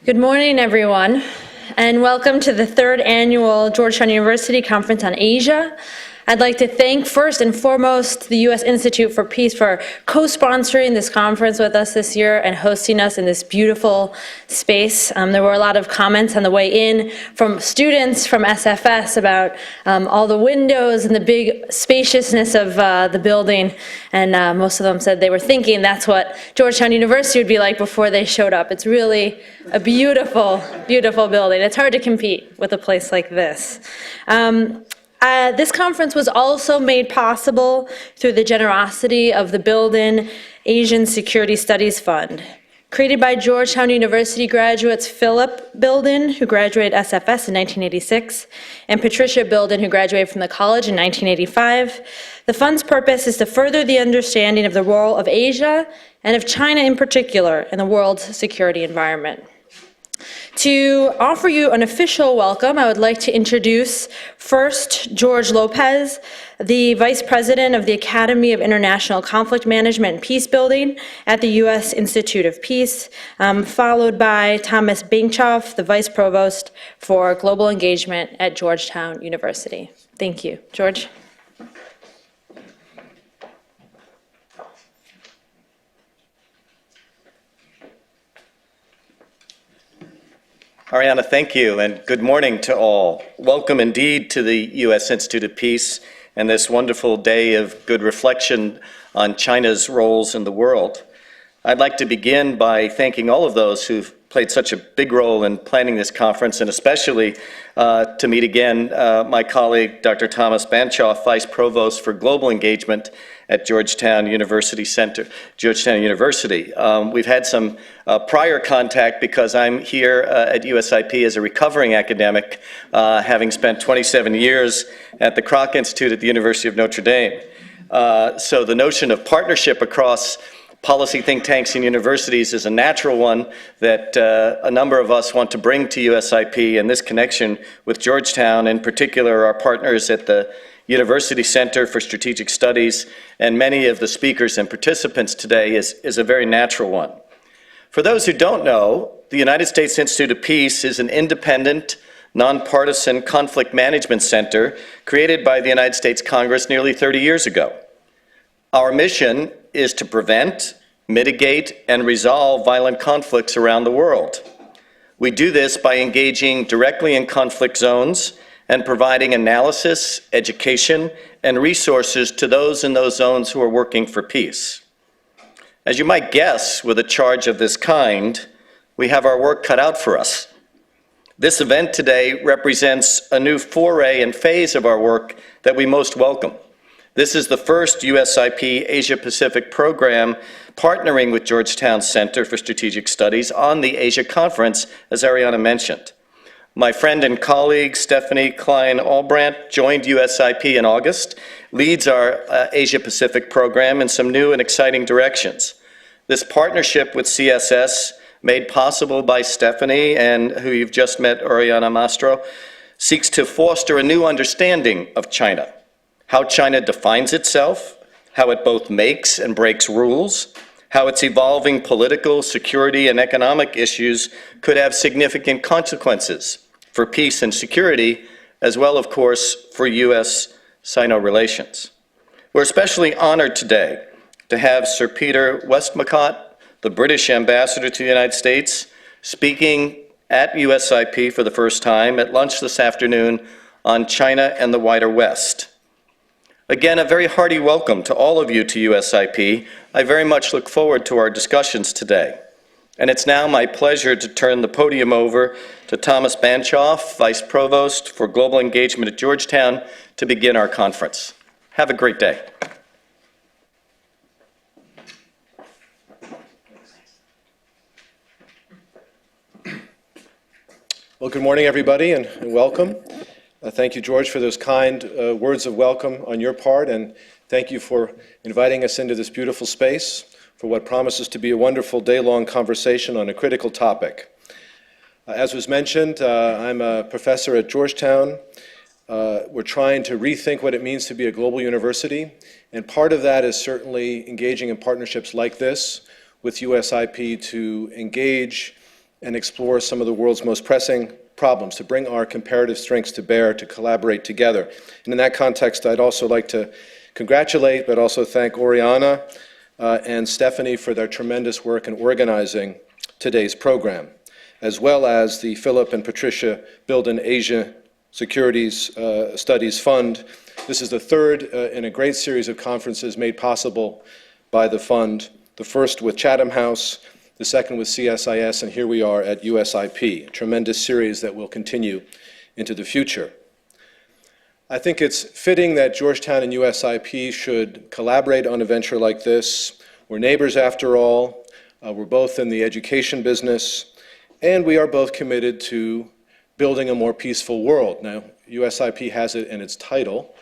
Good morning, everyone, and welcome to the third annual Georgetown University Conference on Asia. I'd like to thank first and foremost the U.S. Institute for Peace for co-sponsoring this conference with us this year and hosting us in this beautiful space. There were a lot of comments on the way in from students from SFS about all the windows and the big spaciousness of the building, and most of them said they were thinking that's what Georgetown University would be like before they showed up. It's really a beautiful, beautiful building. It's hard to compete with a place like this. This conference was also made possible through the generosity of the Build-In Asian Security Studies Fund, created by Georgetown University graduates Philip Build-In, who graduated SFS in 1986, and Patricia Build-In, who graduated from the college in 1985. The fund's purpose is to further the understanding of the role of Asia and of China in particular in the world's security environment. To offer you an official welcome, I would like to introduce first George Lopez, the Vice President of the Academy of International Conflict Management and Peacebuilding at the U.S. Institute of Peace, followed by Thomas Banchoff, the Vice Provost for Global Engagement at Georgetown University. Thank you. George. Ariana, thank you, and good morning to all. Welcome indeed to the U.S. Institute of Peace and this wonderful day of good reflection on China's roles in the world. I'd like to begin by thanking all of those who've played such a big role in planning this conference, and especially to meet again my colleague, Dr. Thomas Banchoff, Vice Provost for Global Engagement at Georgetown University. We've had some prior contact because I'm here at USIP as a recovering academic, having spent 27 years at the Kroc Institute at the University of Notre Dame. So the notion of partnership across policy think tanks and universities is a natural one that a number of us want to bring to USIP, and this connection with Georgetown, in particular our partners at the University Center for Strategic Studies, and many of the speakers and participants today is a very natural one. For those who don't know, the United States Institute of Peace is an independent, nonpartisan conflict management center created by the United States Congress nearly 30 years ago. Our mission is to prevent, mitigate, and resolve violent conflicts around the world. We do this by engaging directly in conflict zones and providing analysis, education, and resources to those in those zones who are working for peace. As you might guess, with a charge of this kind, we have our work cut out for us. This event today represents a new foray and phase of our work that we most welcome. This is the first USIP Asia-Pacific program partnering with Georgetown Center for Strategic Studies on the Asia Conference, as Ariana mentioned. My friend and colleague, Stephanie Klein-Albrandt, joined USIP in August, leads our Asia-Pacific program in some new and exciting directions. This partnership with CSS, made possible by Stephanie and who you've just met, Oriana Mastro, seeks to foster a new understanding of China, how China defines itself, how it both makes and breaks rules, how its evolving political, security, and economic issues could have significant consequences for peace and security, as well, of course, for U.S.-Sino relations. We're especially honored today to have Sir Peter Westmacott, the British ambassador to the United States, speaking at USIP for the first time at lunch this afternoon on China and the wider West. Again, a very hearty welcome to all of you to USIP. I very much look forward to our discussions today. And it's now my pleasure to turn the podium over to Thomas Banchoff, Vice Provost for Global Engagement at Georgetown, to begin our conference. Have a great day. Well, good morning, everybody, and welcome. Thank you, George, for those kind words of welcome on your part, and thank you for inviting us into this beautiful space for what promises to be a wonderful day-long conversation on a critical topic. As was mentioned, I'm a professor at Georgetown. We're trying to rethink what it means to be a global university, and part of that is certainly engaging in partnerships like this with USIP to engage and explore some of the world's most pressing problems, to bring our comparative strengths to bear, to collaborate together. And in that context, I'd also like to congratulate, but also thank Oriana and Stephanie for their tremendous work in organizing today's program, as well as the Philip and Patricia Bilden Asia Securities Studies Fund. This is the third in a great series of conferences made possible by the fund, the first with Chatham House, the second with CSIS, and here we are at USIP, a tremendous series that will continue into the future. I think it's fitting that Georgetown and USIP should collaborate on a venture like this. We're neighbors after all. We're both in the education business, and we are both committed to building a more peaceful world. Now, USIP has it in its title,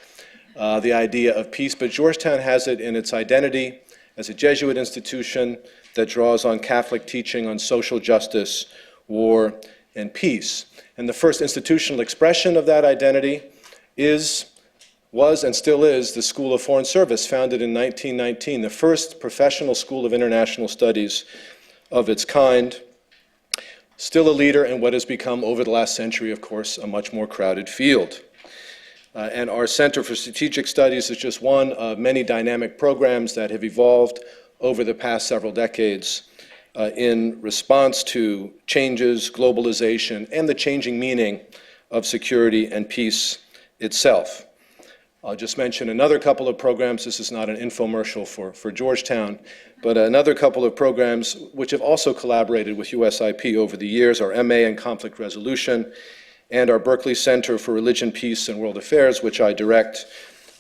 the idea of peace, but Georgetown has it in its identity as a Jesuit institution that draws on Catholic teaching on social justice, war, and peace. And the first institutional expression of that identity was, and still is, the School of Foreign Service, founded in 1919, the first professional school of international studies of its kind. Still a leader in what has become, over the last century, of course, a much more crowded field. And our Center for Strategic Studies is just one of many dynamic programs that have evolved over the past several decades in response to changes, globalization, and the changing meaning of security and peace itself. I'll just mention another couple of programs. This is not an infomercial for Georgetown, but another couple of programs which have also collaborated with USIP over the years, our MA in Conflict Resolution and our Berkeley Center for Religion, Peace, and World Affairs, which I direct.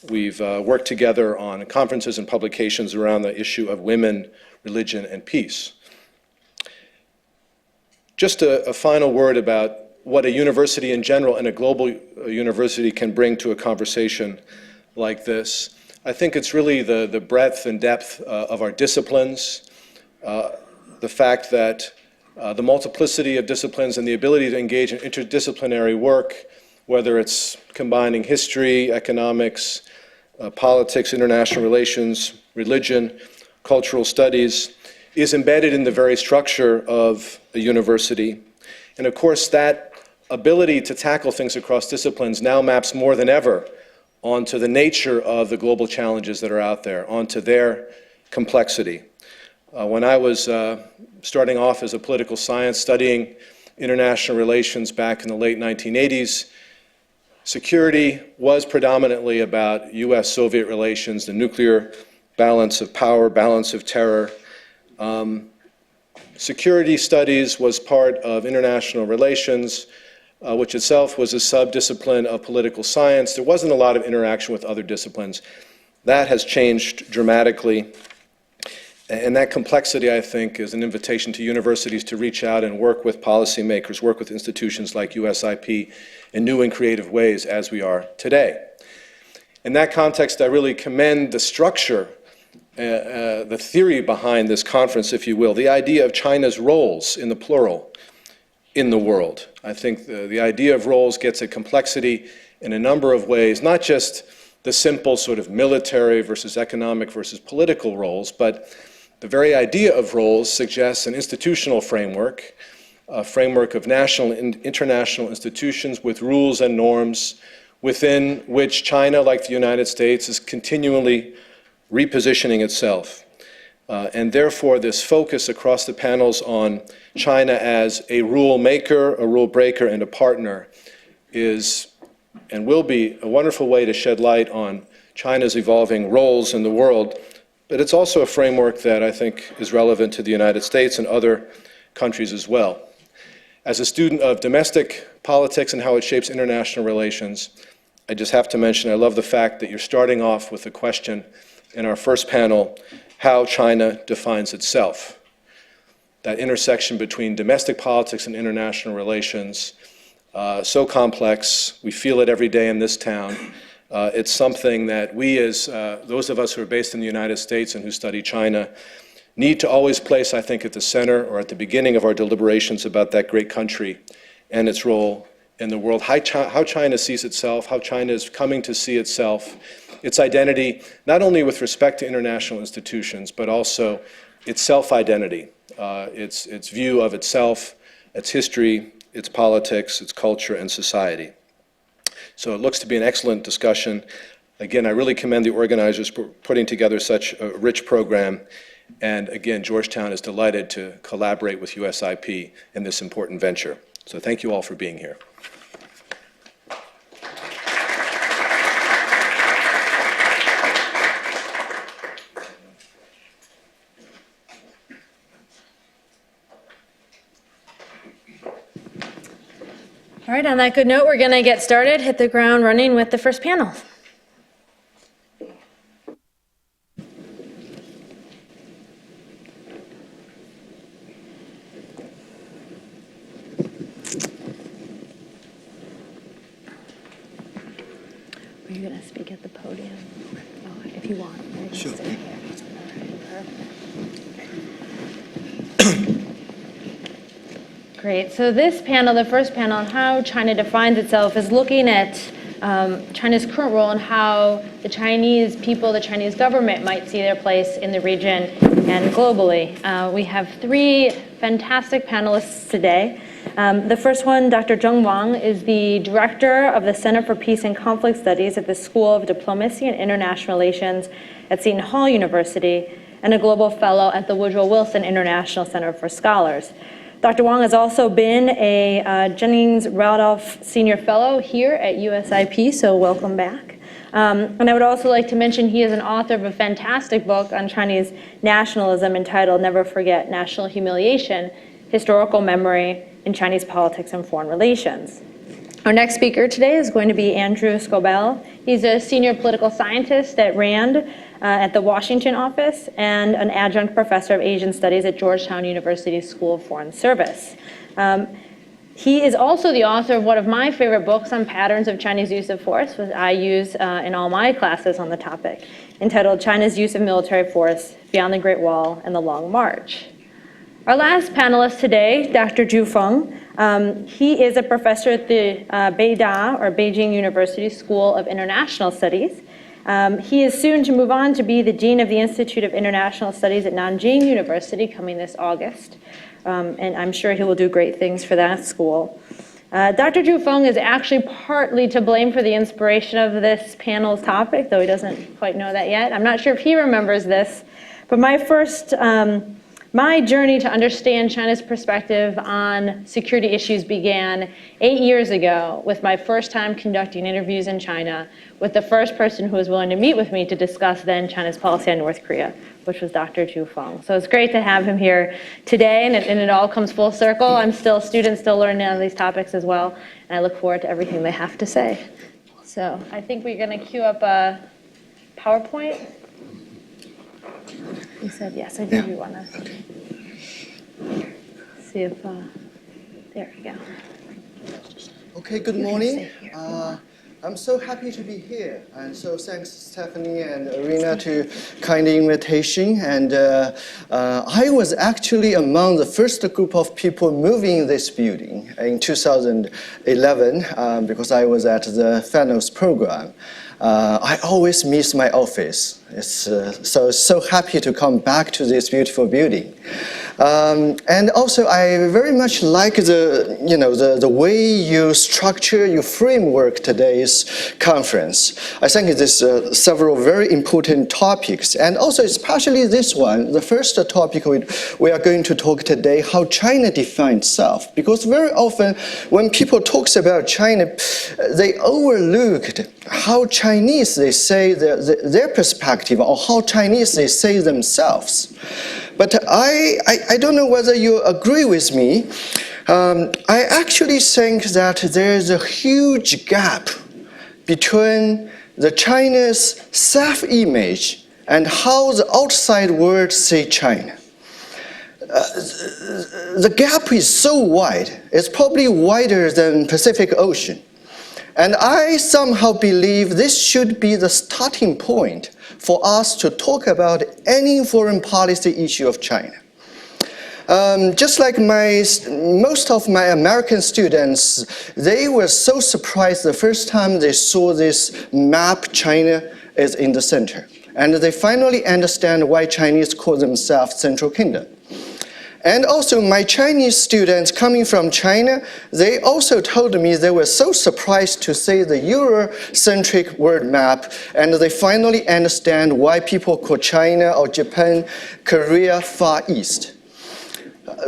We've worked together on conferences and publications around the issue of women, religion, and peace. Just a final word about what a university in general and a global university can bring to a conversation like this. I think it's really the breadth and depth of our disciplines, the fact that the multiplicity of disciplines and the ability to engage in interdisciplinary work, whether it's combining history, economics, politics, international relations, religion, cultural studies, is embedded in the very structure of a university. And of course, that ability to tackle things across disciplines now maps more than ever onto the nature of the global challenges that are out there, onto their complexity. When I was starting off as a political science, studying international relations back in the late 1980s, security was predominantly about US-Soviet relations, the nuclear balance of power, balance of terror. Security studies was part of international relations, which itself was a sub-discipline of political science. There wasn't a lot of interaction with other disciplines. That has changed dramatically. And that complexity, I think, is an invitation to universities to reach out and work with policymakers, work with institutions like USIP in new and creative ways as we are today. In that context, I really commend the structure, the theory behind this conference, if you will, the idea of China's roles, in the plural, in the world. I think the idea of roles gets at complexity in a number of ways, not just the simple sort of military versus economic versus political roles, but the very idea of roles suggests an institutional framework, a framework of national and international institutions with rules and norms within which China, like the United States, is continually repositioning itself. And therefore, this focus across the panels on China as a rule maker, a rule breaker, and a partner is and will be a wonderful way to shed light on China's evolving roles in the world. But it's also a framework that I think is relevant to the United States and other countries as well. As a student of domestic politics and how it shapes international relations, I just have to mention I love the fact that you're starting off with the question in our first panel, how China defines itself. That intersection between domestic politics and international relations, so complex, we feel it every day in this town. It's something that we, as those of us who are based in the United States and who study China, need to always place, I think, at the center or at the beginning of our deliberations about that great country and its role in the world, how China sees itself, how China is coming to see itself, its identity, not only with respect to international institutions, but also its self-identity, its view of itself its history, its politics, its culture, and society. So it looks to be an excellent discussion. Again, I really commend the organizers for putting together such a rich program. And again, Georgetown is delighted to collaborate with USIP in this important venture. So thank you all for being here. All right, on that good note, we're going to get started, hit the ground running with the first panel. Are you going to speak at the podium? Oh, if you want. Sure. All right, perfect. Great. So this panel, the first panel on how China defines itself, is looking at China's current role and how the Chinese people, the Chinese government might see their place in the region and globally. We have three fantastic panelists today. The first one, Dr. Zheng Wang, is the director of the Center for Peace and Conflict Studies at the School of Diplomacy and International Relations at Seton Hall University and a global fellow at the Woodrow Wilson International Center for Scholars. Dr. Wang has also been a Jennings-Randolph Senior Fellow here at USIP, so welcome back. And I would also like to mention he is an author of a fantastic book on Chinese nationalism entitled Never Forget National Humiliation, Historical Memory in Chinese Politics and Foreign Relations. Our next speaker today is going to be Andrew Scobell. He's a senior political scientist at RAND at the Washington office and an adjunct professor of Asian Studies at Georgetown University School of Foreign Service. He is also the author of one of my favorite books on patterns of Chinese use of force, which I use in all my classes on the topic, entitled China's Use of Military Force Beyond the Great Wall and the Long March. Our last panelist today, Dr. Zhu Feng, he is a professor at the Beida, or Beijing University School of International Studies. He is soon to move on to be the Dean of the Institute of International Studies at Nanjing University coming this August. And I'm sure he will do great things for that school. Dr. Zhu Feng is actually partly to blame for the inspiration of this panel's topic, though he doesn't quite know that yet. I'm not sure if he remembers this, but my journey to understand China's perspective on security issues began 8 years ago with my first time conducting interviews in China with the first person who was willing to meet with me to discuss then China's policy on North Korea, which was Dr. Zhu Feng. So it's great to have him here today, and it all comes full circle. I'm still a student, still learning on these topics as well, and I look forward to everything they have to say. So I think we're going to queue up a PowerPoint. You said yes. I think we want to see if, there we go. Okay, good morning. I'm so happy to be here. And so thanks Stephanie and Arena to kind invitation. And I was actually among the first group of people moving this building in 2011 because I was at the finals program. I always miss my office. It's so happy to come back to this beautiful building. And also, I very much like the way you structure your framework today's conference. I think it is several very important topics, and also especially this one, the first topic we are going to talk today, how China defines itself. Because very often, when people talk about China, they overlooked how Chinese they say their perspective, or how Chinese they say themselves. But I don't know whether you agree with me. I actually think that there's a huge gap between the China's self-image and how the outside world see China. The gap is so wide. It's probably wider than Pacific Ocean. And I somehow believe this should be the starting point for us to talk about any foreign policy issue of China. Just like most of my American students, they were so surprised the first time they saw this map, China is in the center. And they finally understand why Chinese call themselves Central Kingdom. And also my Chinese students coming from China, they also told me they were so surprised to see the Eurocentric word map, and they finally understand why people call China or Japan, Korea, Far East.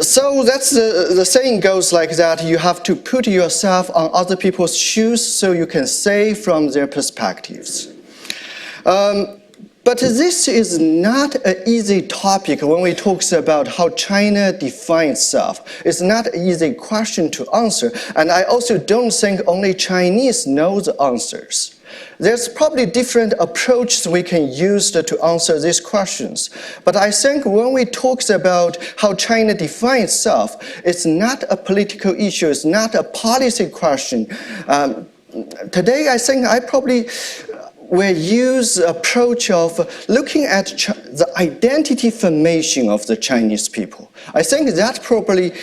So that's the saying goes like that, you have to put yourself on other people's shoes so you can say from their perspectives. But this is not an easy topic when we talk about how China defines itself. It's not an easy question to answer, and I also don't think only Chinese know the answers. There's probably different approaches we can use to answer these questions. But I think when we talk about how China defines itself, it's not a political issue, it's not a policy question. Today, I think I probably will use the approach of looking at the identity formation of the Chinese people. I think that probably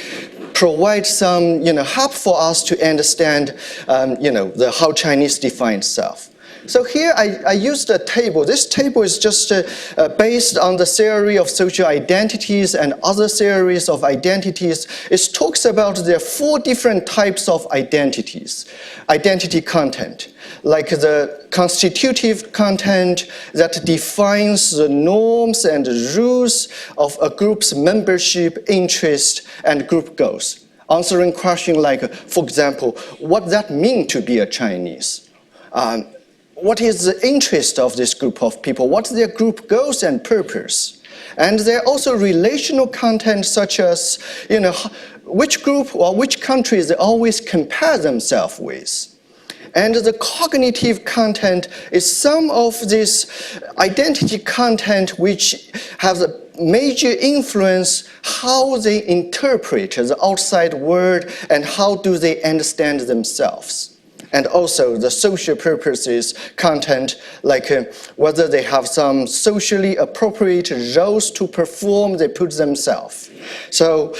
provides some help for us to understand how Chinese define itself. So here I used a table. This table is just based on the theory of social identities and other theories of identities. It talks about there are 4 different types of identities, identity content, like the constitutive content that defines the norms and rules of a group's membership, interest, and group goals. Answering questions like, for example, what does that mean to be a Chinese? What is the interest of this group of people? What's their group goals and purpose? And there are also relational content such as, which group or which countries they always compare themselves with. And the cognitive content is some of this identity content which has a major influence how they interpret the outside world and how do they understand themselves. And also the social purposes content, like whether they have some socially appropriate roles to perform, they put themselves. So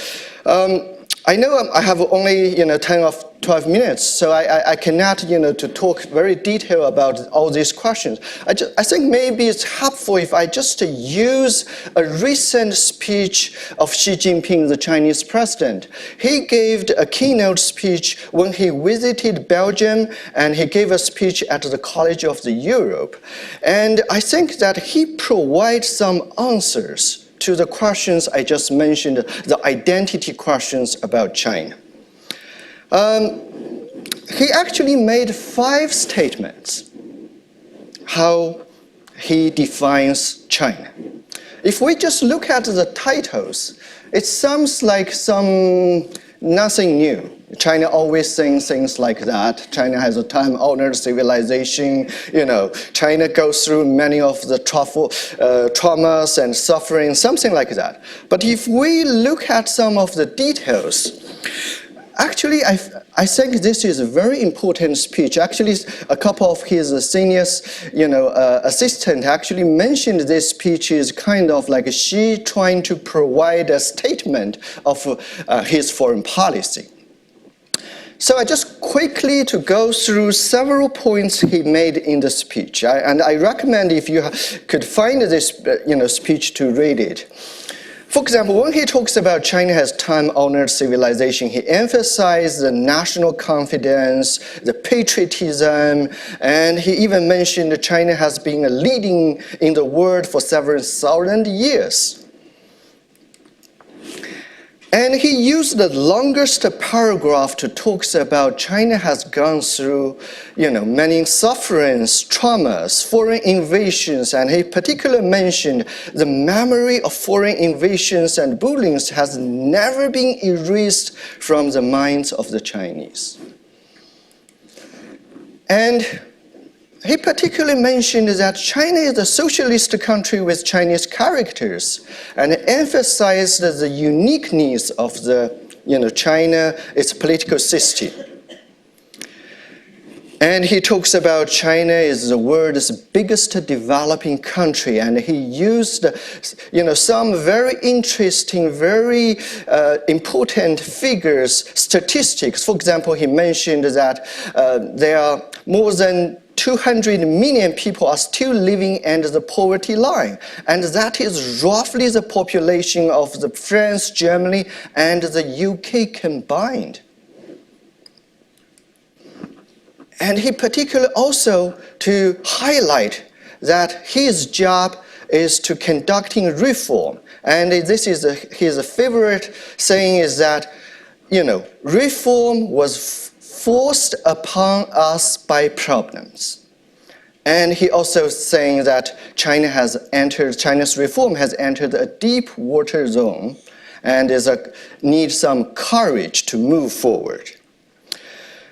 I know I have only 10 or 12 minutes, so I cannot to talk very detailed about all these questions. I think maybe it's helpful if I just use a recent speech of Xi Jinping, the Chinese president. He gave a keynote speech when he visited Belgium, and he gave a speech at the College of Europe. And I think that he provides some answers to the questions I just mentioned, the identity questions about China. He actually made 5 statements how he defines China. If we just look at the titles, it sounds like nothing new. China always saying things like that. China has a time-honored civilization. China goes through many of the traumas and suffering, something like that. But if we look at some of the details, actually, I think this is a very important speech. Actually, a couple of his senior, assistants actually mentioned this speech is kind of like Xi trying to provide a statement of his foreign policy. So I just quickly to go through several points he made in the speech. And I recommend if you could find this speech to read it. For example, when he talks about China has time-honored civilization, he emphasized the national confidence, the patriotism, and he even mentioned that China has been leading in the world for several thousand years. And he used the longest paragraph to talk about China has gone through, many sufferings, traumas, foreign invasions, and he particularly mentioned the memory of foreign invasions and bullying has never been erased from the minds of the Chinese. And he particularly mentioned that China is a socialist country with Chinese characters, and emphasized the uniqueness of China, its political system. And he talks about China is the world's biggest developing country, and he used, some very interesting, very important figures, statistics. For example, he mentioned that there are more than 200 million people are still living under the poverty line. And that is roughly the population of the France, Germany, and the UK combined. And he particularly also to highlight that his job is to conducting reform. And this is his favorite saying is that, reform was forced upon us by problems. And he also saying that China's reform has entered a deep water zone and needs some courage to move forward.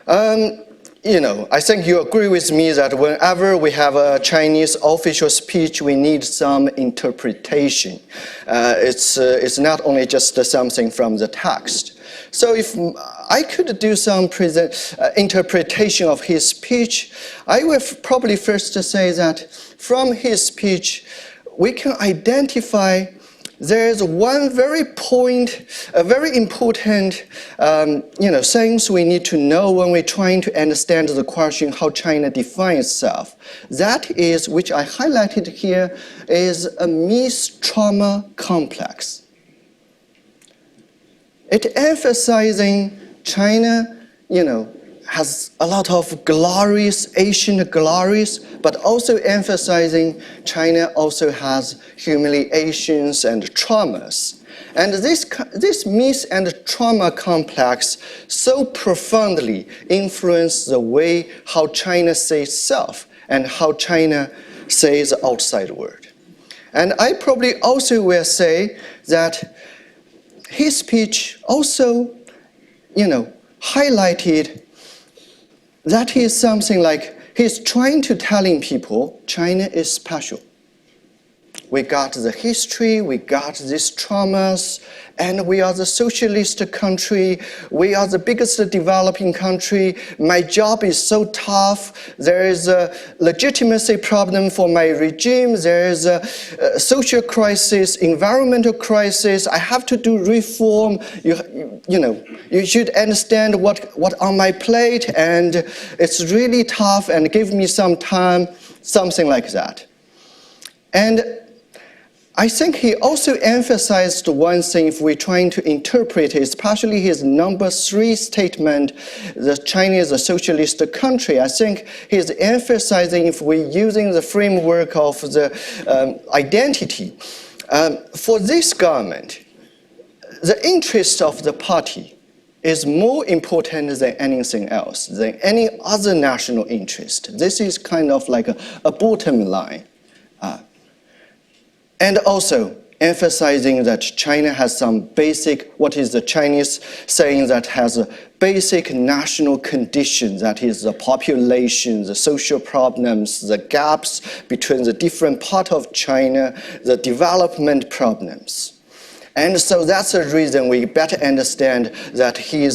I think you agree with me that whenever we have a Chinese official speech, we need some interpretation. It's not only just something from the text. So if I could do some interpretation of his speech, I would probably first say that from his speech, we can identify there's one very important, things we need to know when we're trying to understand the question how China defines itself. That is, which I highlighted here, is a myth-trauma complex. It emphasizing China, has a lot of glories, ancient glories, but also emphasizing China also has humiliations and traumas. And this myth and trauma complex so profoundly influence the way how China sees itself and how China sees the outside world. And I probably also will say that his speech also, highlighted that is something like he's trying to telling people China is special. We got the history, we got these traumas, and we are the socialist country, we are the biggest developing country, my job is so tough, there is a legitimacy problem for my regime, there is a social crisis, environmental crisis, I have to do reform, you should understand what on my plate, and it's really tough, and give me some time, something like that. And I think he also emphasized one thing if we're trying to interpret it, especially his number 3 statement, that China is a socialist country. I think he's emphasizing if we're using the framework of the identity. For this government, the interest of the party is more important than anything else, than any other national interest. This is kind of like a bottom line. And also emphasizing that China has some basic, what is the Chinese saying that has a basic national condition, that is the population, the social problems, the gaps between the different part of China, the development problems. And so that's the reason we better understand that he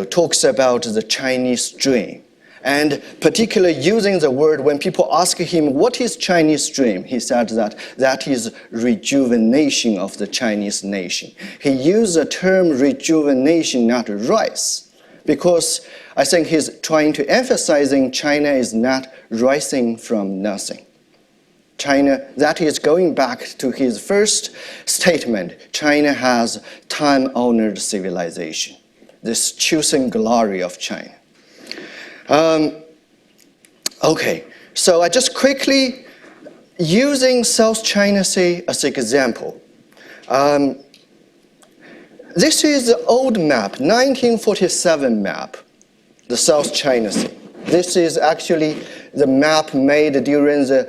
talks about the Chinese dream. And particularly using the word, when people ask him, what is Chinese dream? He said that is rejuvenation of the Chinese nation. He used the term rejuvenation, not rise, because I think he's trying to emphasizing China is not rising from nothing. China, that is going back to his first statement, China has time-honored civilization, this chosen glory of China. Okay, so I just quickly, using South China Sea as an example. This is the old map, 1947 map, the South China Sea. This is actually the map made during the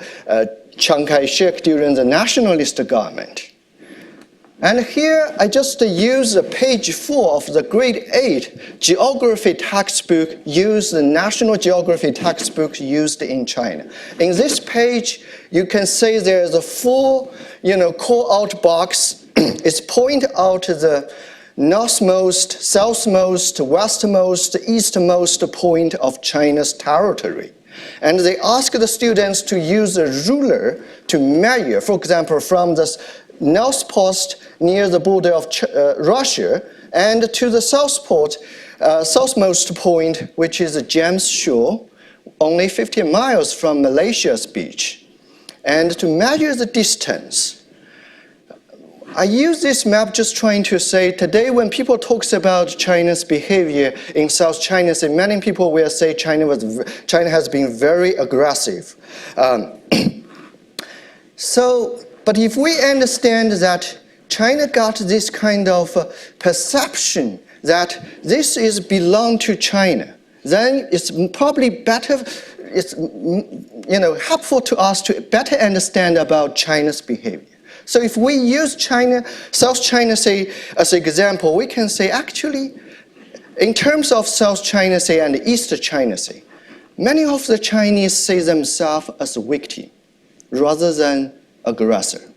Chiang Kai-shek, during the nationalist government. And here I just use page 4 of the grade 8 geography textbook, use the national geography textbook used in China. In this page, you can see there's a full, call-out box. It's point out the northmost, southmost, westmost, eastmost point of China's territory. And they ask the students to use a ruler to measure, for example, from the north post near the border of Russia and to the southmost point, which is James Shore, only 50 miles from Malaysia's beach. And to measure the distance, I use this map just trying to say today when people talk about China's behavior in South China Sea, many people will say China has been very aggressive. But if we understand that China got this kind of perception that this is belong to China, then it's probably better, it's helpful to us to better understand about China's behavior. So if we use South China Sea as an example, we can say actually, in terms of South China Sea and East China Sea, many of the Chinese see themselves as a victim rather than aggressor.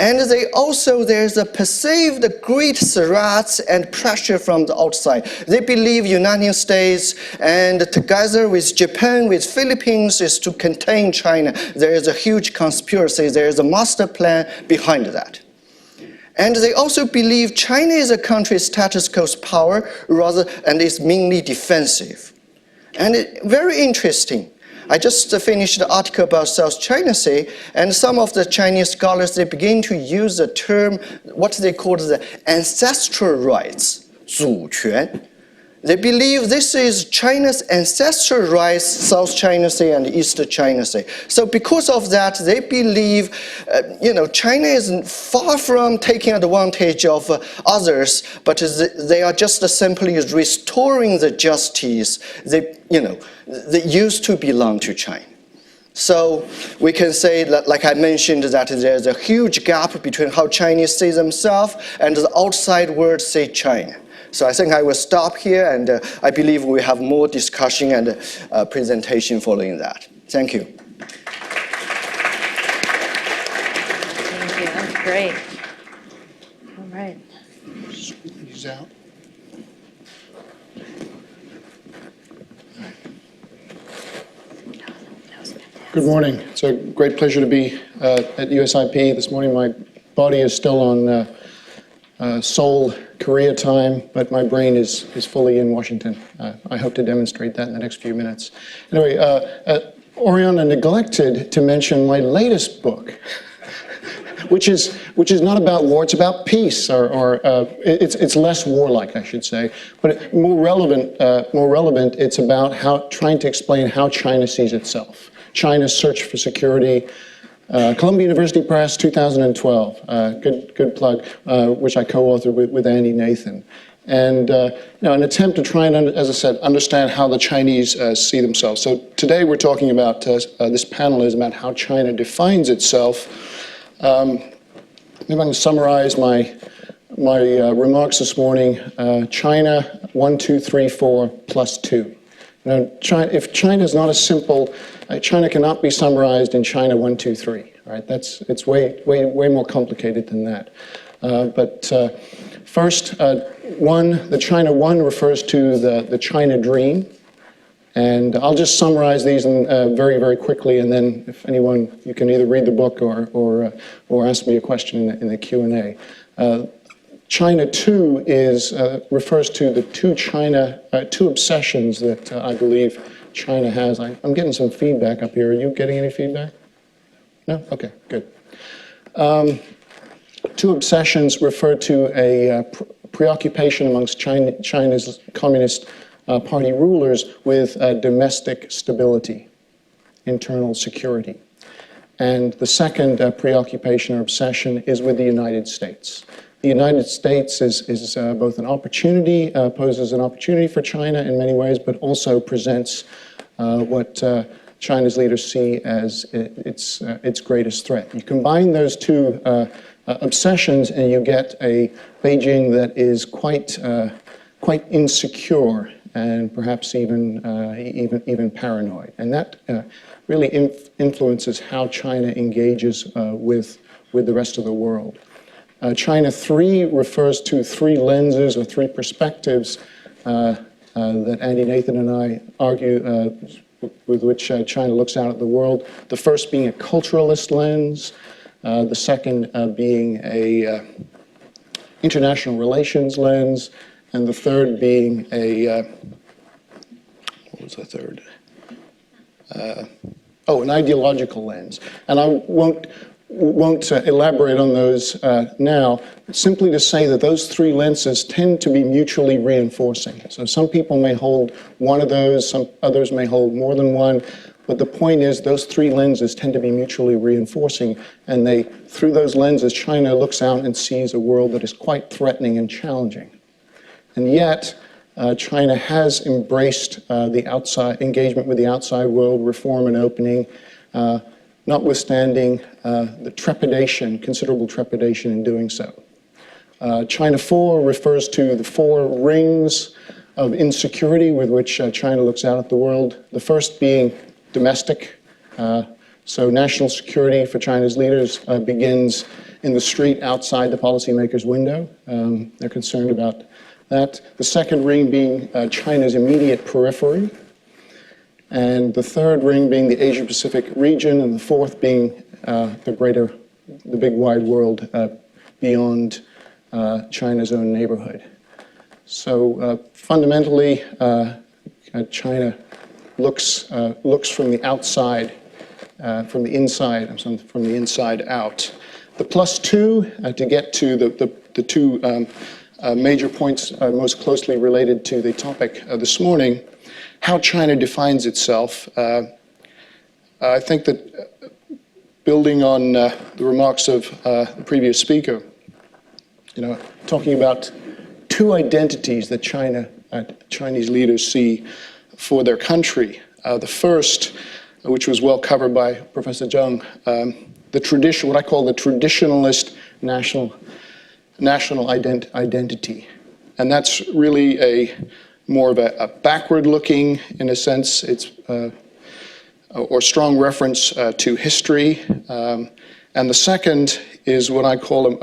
And there's a perceived great threats and pressure from the outside. They believe United States and together with Japan, with Philippines, is to contain China. There is a huge conspiracy. There is a master plan behind that. And they also believe China is a country status quo power and is mainly defensive. And very interesting. I just finished the article about South China Sea, and some of the Chinese scholars, they begin to use the term, what they call the ancestral rights, 主权. They believe this is China's ancestral rights, South China Sea and East China Sea. So because of that, they believe, China is far from taking advantage of others, but they are just simply restoring the justice that used to belong to China. So we can say, like I mentioned, that there's a huge gap between how Chinese see themselves and the outside world see China. So I think I will stop here, and I believe we have more discussion and presentation following that. Thank you. Thank you. That's great. All right. Squeeze out. Good morning. It's a great pleasure to be at USIP this morning. My body is still on Seoul, Korea time, but my brain is fully in Washington. I hope to demonstrate that in the next few minutes. Anyway, Oriana neglected to mention my latest book, which is not about war. It's about peace, or it's less warlike, I should say, but more relevant. It's about trying to explain how China sees itself. China's search for security. Columbia University Press, 2012. Good plug, which I co-authored with Andy Nathan. And an attempt to try and, as I said, understand how the Chinese see themselves. So today we're talking about, this panel is about how China defines itself. Maybe I can summarize my remarks this morning. China, 1, 2, 3, 4, plus 2. Now, if China is not a simple, China cannot be summarized in China 1, 2, 3. Right? It's way more complicated than that. But first, the China 1 refers to the China dream, and I'll just summarize these very, very quickly, and then if anyone, you can either read the book or ask me a question in the Q&A. China 2 refers to the two obsessions that I believe China has. I'm getting some feedback up here. Are you getting any feedback? No? Okay, good. Two obsessions refer to a preoccupation amongst China's Communist Party rulers with domestic stability, internal security. And the second preoccupation or obsession is with the United States. The United States is both an opportunity, poses an opportunity for China in many ways, but also presents what China's leaders see as its greatest threat. You combine those two obsessions, and you get a Beijing that is quite insecure and perhaps even paranoid, and that really influences how China engages with the rest of the world. China 3 refers to three lenses or three perspectives that Andy Nathan and I argue with which China looks out at the world. The first being a culturalist lens, the second being a international relations lens, and the third being what was the third? an ideological lens. And I won't elaborate on those now, simply to say that those three lenses tend to be mutually reinforcing. So some people may hold one of those, some others may hold more than one, but the point is those three lenses tend to be mutually reinforcing, and through those lenses, China looks out and sees a world that is quite threatening and challenging. And yet, China has embraced the outside engagement with the outside world, reform and opening, notwithstanding the trepidation, considerable trepidation in doing so. China 4 refers to the four rings of insecurity with which China looks out at the world. The first being domestic. So national security for China's leaders begins in the street outside the policymaker's window. They're concerned about that. The second ring being China's immediate periphery. And the third ring being the Asia-Pacific region, and the fourth being the big wide world beyond China's own neighborhood. So fundamentally, China looks from the outside, from the inside out. The plus two, to get to the two major points most closely related to the topic this morning, how China defines itself. I think that building on the remarks of the previous speaker, talking about two identities that Chinese leaders see for their country. The first, which was well covered by Professor Zheng, what I call the traditionalist national identity. And that's really more of a backward-looking, in a sense, or strong reference to history. And the second is what I call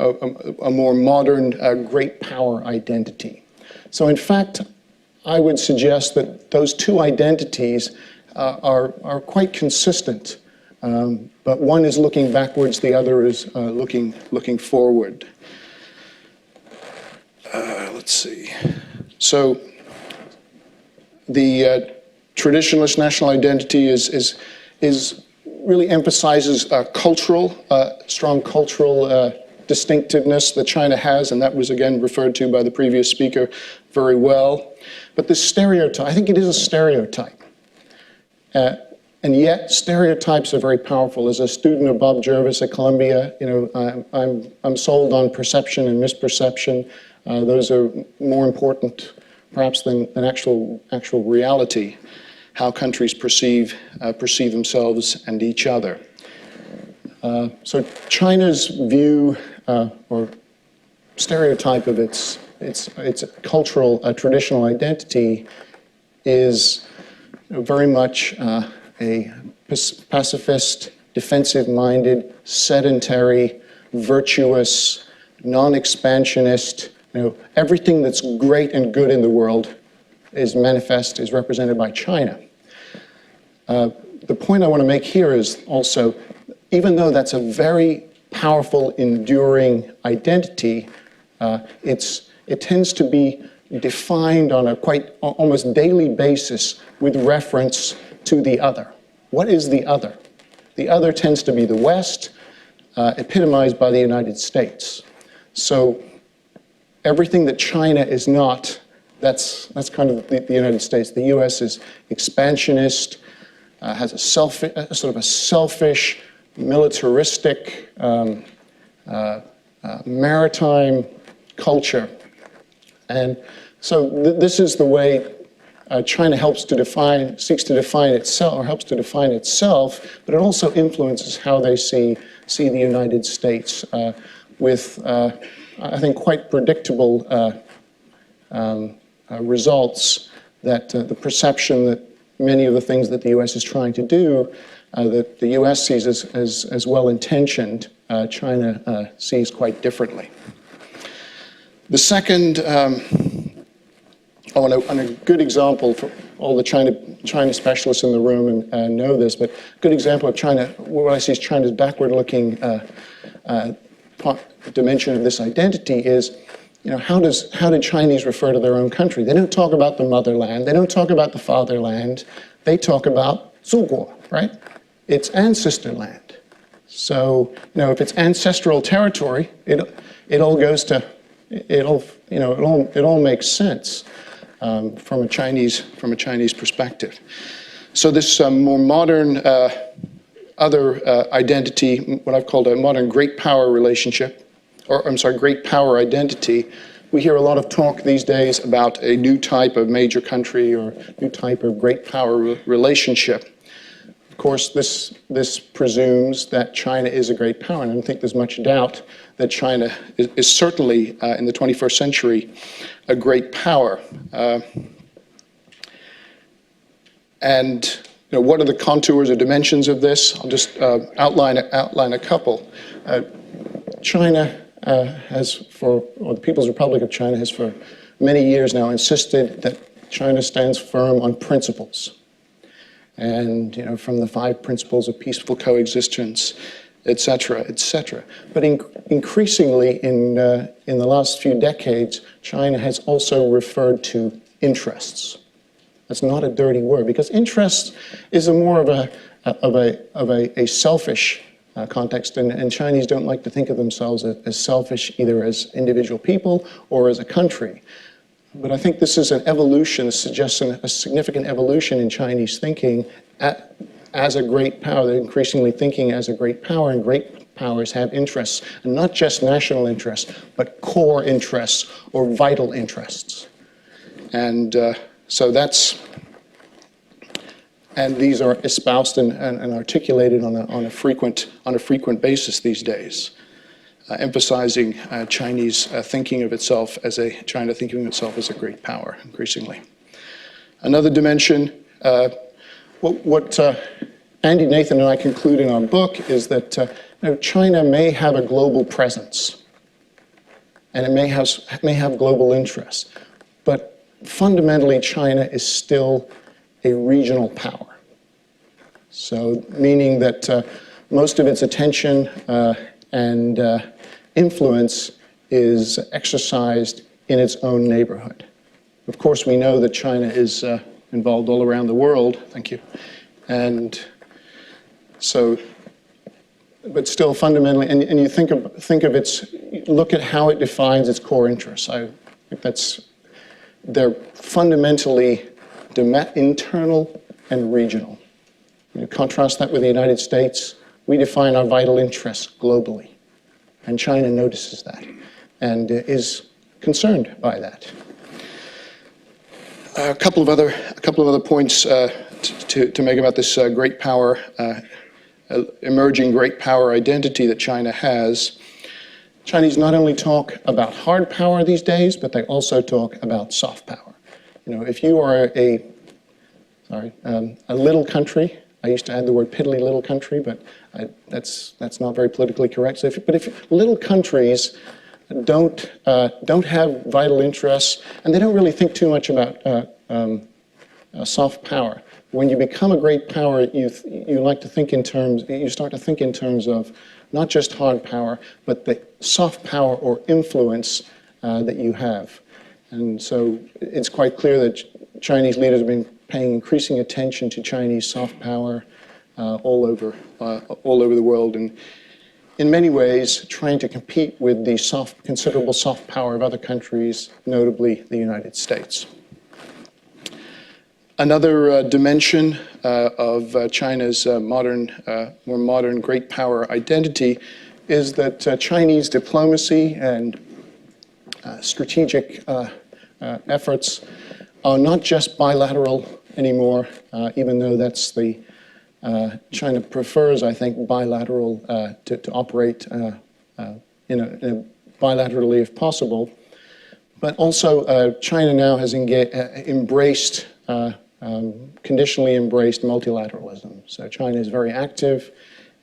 a more modern great power identity. So in fact, I would suggest that those two identities are quite consistent, but one is looking backwards, the other is looking forward. Let's see. So the traditionalist national identity is really emphasizes strong cultural distinctiveness that China has, and that was again referred to by the previous speaker very well. But this stereotype, I think it is a stereotype. And yet stereotypes are very powerful. As a student of Bob Jervis at Columbia, I'm sold on perception and misperception. Those are more important perhaps than actual reality, how countries perceive themselves and each other. So China's view or stereotype of its cultural traditional identity is very much a pacifist, defensive-minded, sedentary, virtuous, non-expansionist. Everything that's great and good in the world is represented by China. The point I want to make here is also, even though that's a very powerful, enduring identity, it tends to be defined on a quite almost daily basis with reference to the other. What is the other? The other tends to be the West, epitomized by the United States. So everything that China is not, that's kind of the United States. The US is expansionist, has a sort of a selfish, militaristic, maritime culture. And so this is the way China seeks to define itself, but it also influences how they see the United States with, I think, quite predictable results, that the perception that many of the things that the U.S. is trying to do, that the U.S. sees as well-intentioned, China sees quite differently. The second, and a good example for all the China specialists in the room and know this, but a good example of China, what I see as China's backward-looking dimension of this identity is, how do Chinese refer to their own country? They don't talk about the motherland. They don't talk about the fatherland. They talk about zuguo, right? It's ancestor land. So, if it's ancestral territory, it all goes to, it all makes sense from a Chinese perspective. So this more modern other identity, what I've called a modern great power relationship, or I'm sorry, great power identity. We hear a lot of talk these days about a new type of major country or new type of great power relationship. Of course, this presumes that China is a great power, and I don't think there's much doubt that China is certainly, in the 21st century, a great power. And what are the contours or dimensions of this? I'll just outline a couple. China or the People's Republic of China has for many years now insisted that China stands firm on principles. And, from the 5 principles of peaceful coexistence, et cetera, et cetera. But increasingly in the last few decades, China has also referred to interests. That's not a dirty word, because interest is more of a selfish context, and Chinese don't like to think of themselves as selfish either as individual people or as a country. But I think this is an evolution, it suggests a significant evolution in Chinese thinking as a great power. They're increasingly thinking as a great power, and great powers have interests, and not just national interests, but core interests or vital interests. And so and these are espoused and articulated on a frequent basis these days, emphasizing Chinese thinking of itself China thinking of itself as a great power increasingly. Another dimension, what Andy, Nathan, and I conclude in our book is that China may have a global presence, and it may have global interests, but fundamentally China is still a regional power. So, meaning that most of its attention and influence is exercised in its own neighborhood. Of course, we know that China is involved all around the world. Thank you. And so, but still fundamentally, and you think of look at how it defines its core interests. I think they're fundamentally internal and regional. You contrast that with the United States. We define our vital interests globally, and China notices that and is concerned by that. A couple of other points to make about this great power, emerging great power identity that China has. Chinese not only talk about hard power these days, but they also talk about soft power. If you are a little country, I used to add the word piddly little country, but that's not very politically correct. So if little countries don't have vital interests, and they don't really think too much about soft power. When you become a great power, you start to think in terms of not just hard power, but the soft power or influence that you have. And so it's quite clear that Chinese leaders have been paying increasing attention to Chinese soft power all over the world, and in many ways trying to compete with the considerable soft power of other countries, notably the United States. Another dimension of China's more modern great power identity is that Chinese diplomacy and strategic efforts are not just bilateral anymore, even though that's China prefers, I think, bilateral to operate bilaterally if possible. But also, China now has conditionally embraced multilateralism. So China is very active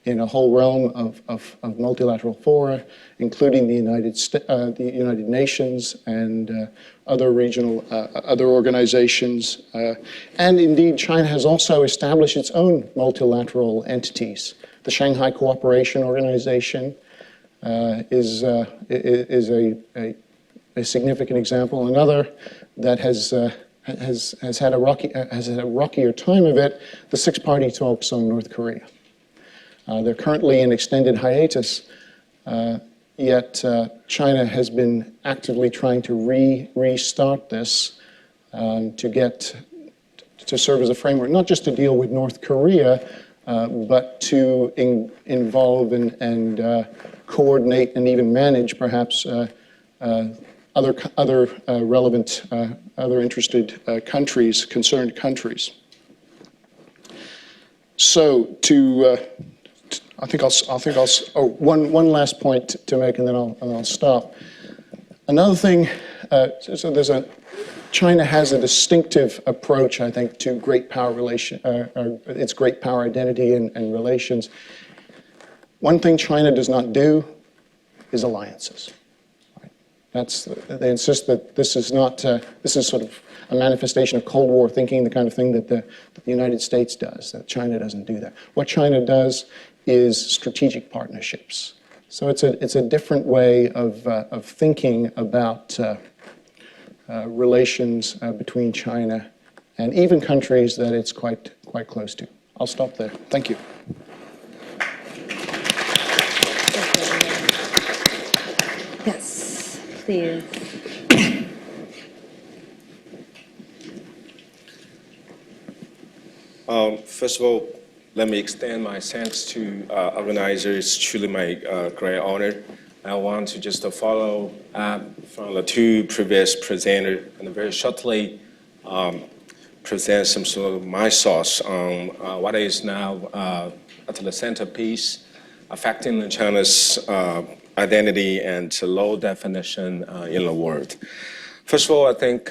in a whole realm of multilateral fora, including the United Nations and other regional, other organizations. And indeed, China has also established its own multilateral entities. The Shanghai Cooperation Organization is a significant example. Another that has has had a rockier time of it, the six-party talks on North Korea. They're currently in extended hiatus, yet China has been actively trying to restart this to serve as a framework, not just to deal with North Korea, but to involve and coordinate and even manage perhaps other relevant, other interested countries, concerned countries. So one last point to make, and then I'll stop. Another thing, China has a distinctive approach, I think, to great power its great power identity and relations. One thing China does not do is alliances. They insist that this is sort of a manifestation of Cold War thinking, the kind of thing that the United States does, that China doesn't do that. What China does is strategic partnerships. So it's a different way of thinking about relations between China and even countries that it's quite close to. I'll stop there. Thank you. Yes, please. First of all, let me extend my thanks to organizers. It's truly my great honor. I want to just follow from the two previous presenters and very shortly present some sort of my thoughts on what is now at the centerpiece affecting China's identity and low definition in the world. First of all, I think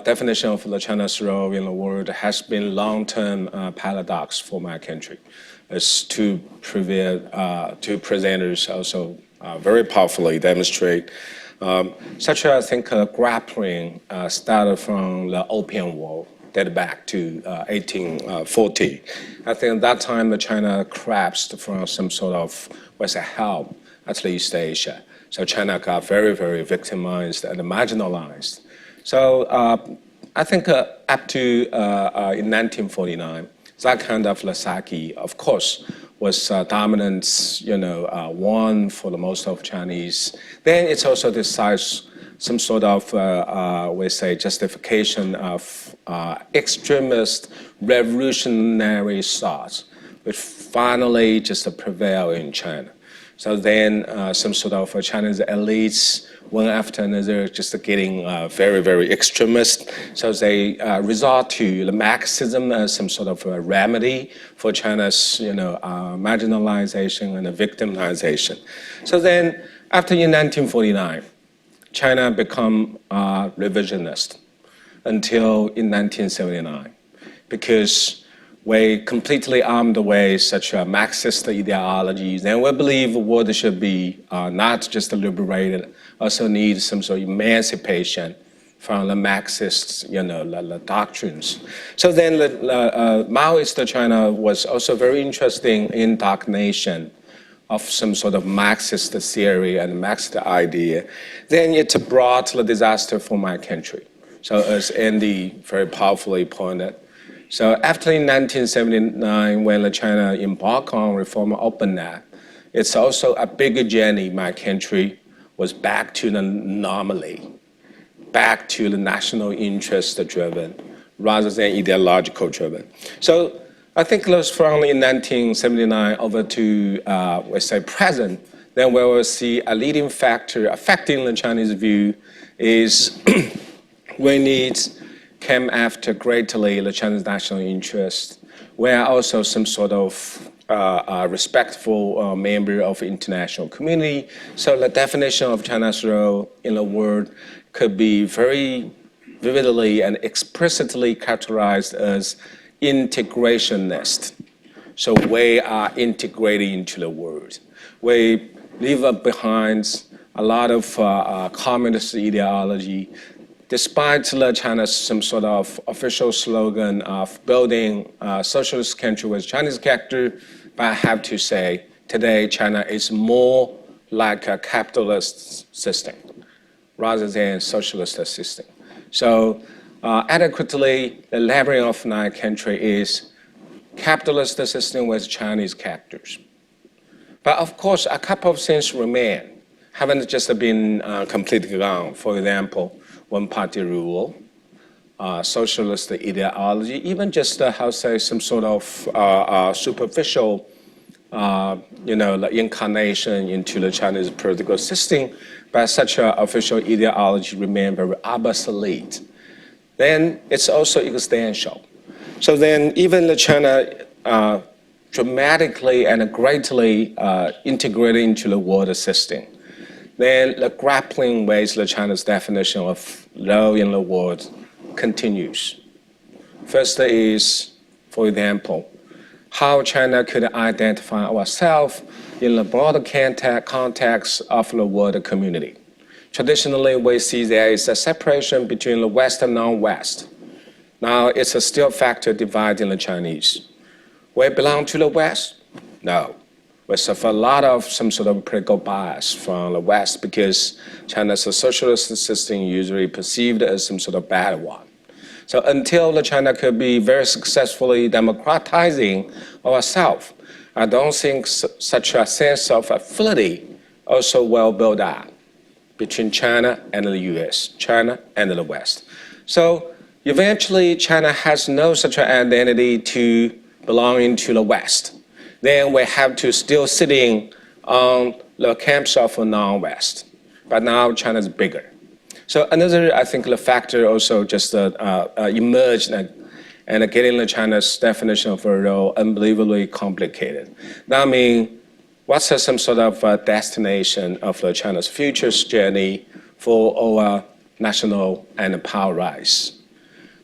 definition of the China's role in the world has been long-term paradox for my country. As two presenters also very powerfully demonstrate, such I think grappling started from the Opium War, dated back to 1840. I think at that time the China collapsed from some sort of help, at least Asia. So China got very, very victimized and marginalized. So I think up to in 1949, that kind of psyche, of course, was dominant, one for the most of Chinese. Then it's also decides some sort of, justification of extremist revolutionary thoughts, which finally just prevail in China. So then some sort of Chinese elites, one after another, just getting very, very extremist. So they resort to the Marxism as some sort of a remedy for China's, marginalization and victimization. So then after in 1949, China become revisionist until in 1979, because we completely armed away such a Marxist ideologies, and we believe the world should be not just liberated, also need some sort of emancipation from the Marxist, the doctrines. So then Maoist China was also very interesting in indoctrination of some sort of Marxist theory and Marxist idea. Then it brought the disaster for my country. So as Andy very powerfully pointed, so after in 1979, when China embarked on reform OpenNet, it's also a bigger journey. My country was back to the anomaly, back to the national interest driven, rather than ideological driven. So I think those from in 1979 over to, present, then we will see a leading factor affecting the Chinese view is we need came after greatly the Chinese national interest, where also some sort of respectful member of international community. So the definition of China's role in the world could be very vividly and explicitly characterized as integrationist. So we are integrating into the world. We leave behind a lot of communist ideology. Despite China's some sort of official slogan of building a socialist country with Chinese character, but I have to say today China is more like a capitalist system rather than a socialist system. So adequately elaborating of nine country is capitalist system with Chinese characters. But of course, a couple of things remain, haven't just been completely gone. For example, one-party rule, socialist ideology, even just how say some sort of superficial, the incarnation into the Chinese political system, but such an official ideology remain very obsolete. Then it's also existential. So then even the China dramatically and greatly integrated into the world system, then the grappling with the China's definition of law in the world continues. First is, for example, how China could identify ourselves in the broader context of the world community. Traditionally, we see there is a separation between the West and non-West. Now, it's a still factor dividing the Chinese. We belong to the West? No. We suffer a lot of some sort of political bias from the West because China's socialist system usually perceived as some sort of bad one. So until the China could be very successfully democratizing ourselves, I don't think such a sense of affinity also well built up between China and the US, China and the West. So eventually China has no such identity to belonging to the West. Then we have to still sitting on the camps of a non-West. But now China is bigger. So another, I think, the factor also just emerged and getting the China's definition of a role unbelievably complicated. Now, I mean, what's some sort of destination of the China's future's journey for our national and power rise?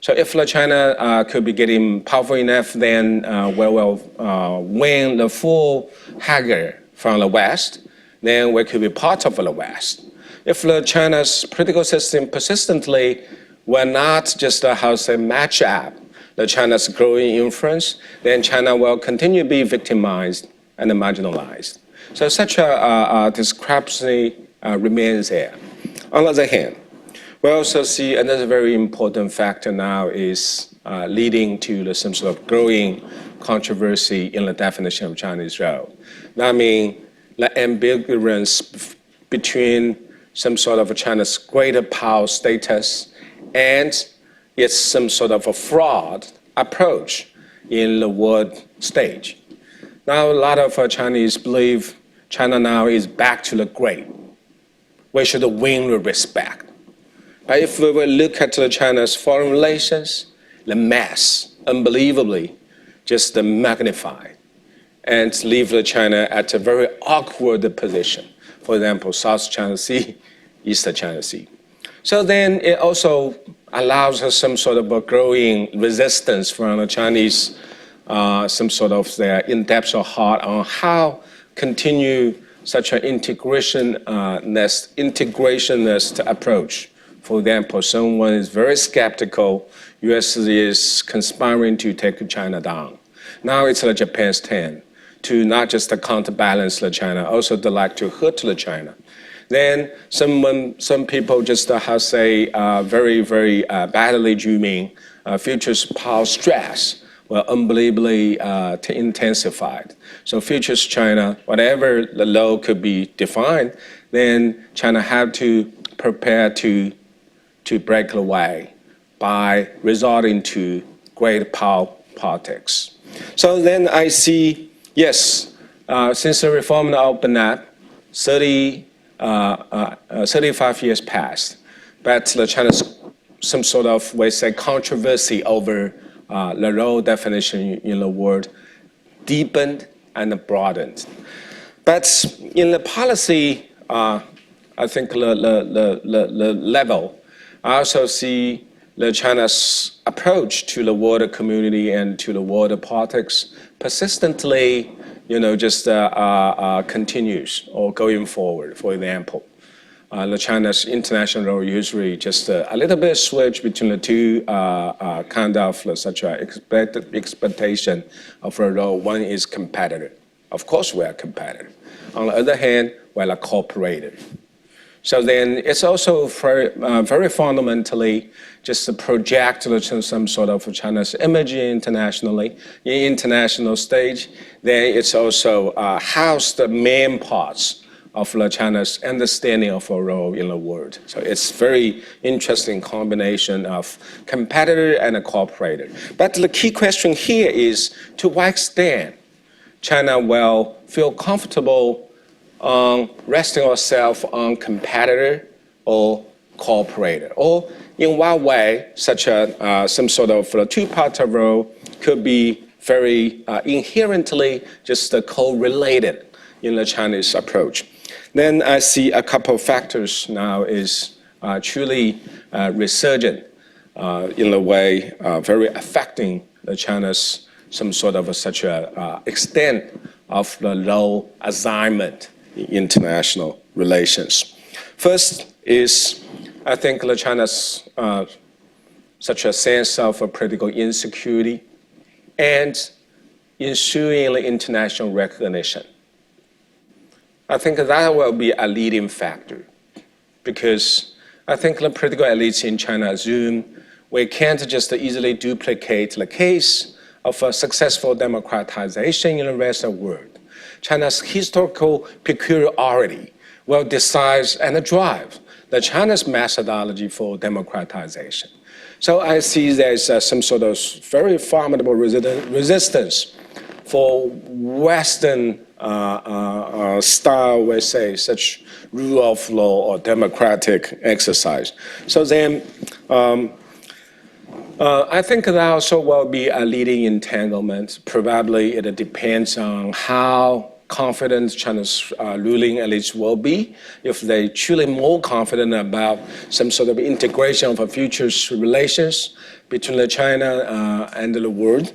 So if China could be getting powerful enough, then we will win the full hagger from the West, then we could be part of the West. If China's political system persistently will not just match up the China's growing influence, then China will continue to be victimized and marginalized. So such a discrepancy remains there. On the other hand, we also see another very important factor now is leading to some sort of growing controversy in the definition of Chinese role. I mean, the ambiguous between some sort of China's greater power status and its some sort of a fraud approach in the world stage. Now, a lot of Chinese believe China now is back to the great. We should win the respect. But if we will look at China's foreign relations, the mess, unbelievably, just magnified and leave China at a very awkward position. For example, South China Sea, East China Sea. So then it also allows us some sort of a growing resistance from the Chinese, some sort of their in-depth or heart on how continue such an integrationist approach. For example, someone is very skeptical, US is conspiring to take China down. Now it's Japan's turn to not just counterbalance China, also to like to hurt China. Then some people just very, very badly dreaming future's power stress will unbelievably intensified. So future's China, whatever the law could be defined, then China have to prepare to break away by resorting to great power politics. So then I see, yes, since the reform opened up, 35 years passed, but China's some sort of, we say, controversy over the role definition in the world deepened and broadened. But in the policy, I think the level, I also see China's approach to the world community and to the world politics persistently, continues or going forward. For example, China's international role usually just a little bit switch between the two kind of such expectation of a role. One is competitor. Of course, we are competitive. On the other hand, we're a cooperator. So then it's also very fundamentally just to project some sort of China's image internationally, in international stage. Then it's also house the main parts of China's understanding of a role in the world. So it's very interesting combination of competitor and a cooperator. But the key question here is, to what extent China will feel comfortable resting ourselves on competitor or cooperator, or in what way such a some sort of two-part role could be very inherently just correlated in the Chinese approach. Then I see a couple of factors now is truly resurgent in a way, very affecting the China's some sort of such a extent of the low assignment in international relations. First is, I think, China's such a sense of political insecurity and ensuing international recognition. I think that will be a leading factor, because I think the political elites in China assume we can't just easily duplicate the case of a successful democratization in the rest of the world. China's historical peculiarity will decide and drive the China's methodology for democratization. So I see there's some sort of very formidable resistance for Western style, we say, such rule of law or democratic exercise. So then, I think that also will be a leading entanglement. Probably it depends on how confident China's ruling elites will be. If they truly more confident about some sort of integration of future relations between China and the world,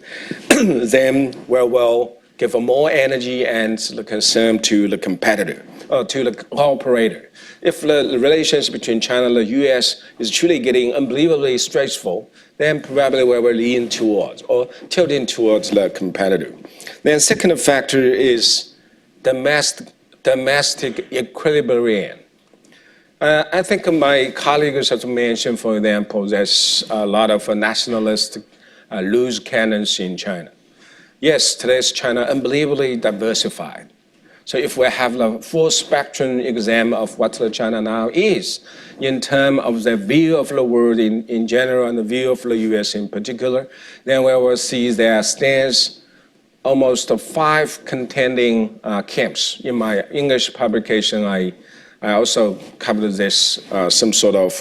then we will give more energy and the concern to the competitor, or to the cooperator. If the relations between China and the US is truly getting unbelievably stressful, then probably we will lean towards or tilting towards the competitor. Then second factor is domestic equilibrium. I think my colleagues have mentioned, for example, there's a lot of nationalist loose cannons in China. Yes, today's China unbelievably diversified. So if we have the full spectrum exam of what China now is, in terms of the view of the world in general and the view of the US in particular, then we will see there stands almost 5 contending camps. In my English publication, I also covered this, some sort of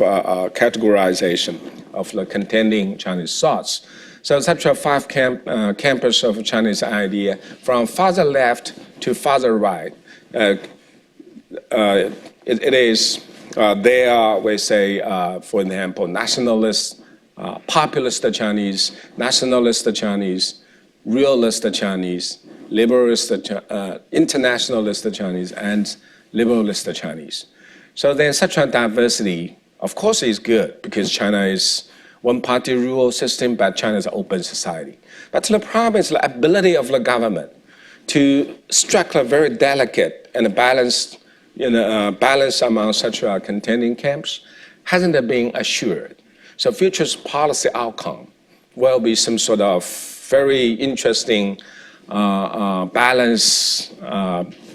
categorization of the contending Chinese thoughts. So such a 5 campus of Chinese idea, from farther left to farther right. It is, they are, we say, for example, nationalist, populist Chinese, nationalist Chinese, realist Chinese, liberalist, internationalist Chinese, and liberalist Chinese. So then such a diversity, of course, is good, because China is one-party rule system, but China is an open society. But the problem is the ability of the government to strike a very delicate and balanced, balance among such contending camps hasn't been assured. So future policy outcome will be some sort of very interesting balance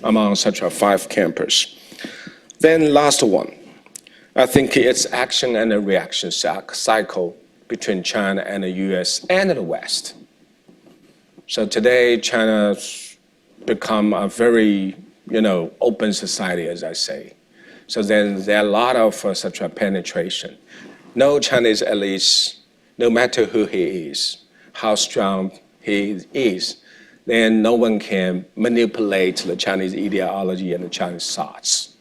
among such 5 campers. Then last one, I think it's action and a reaction cycle between China and the US and the West. So today, China's become a very, open society, as I say. So then there are a lot of such a penetration. No Chinese elites, no matter who he is, how strong he is, then no one can manipulate the Chinese ideology and the Chinese thoughts.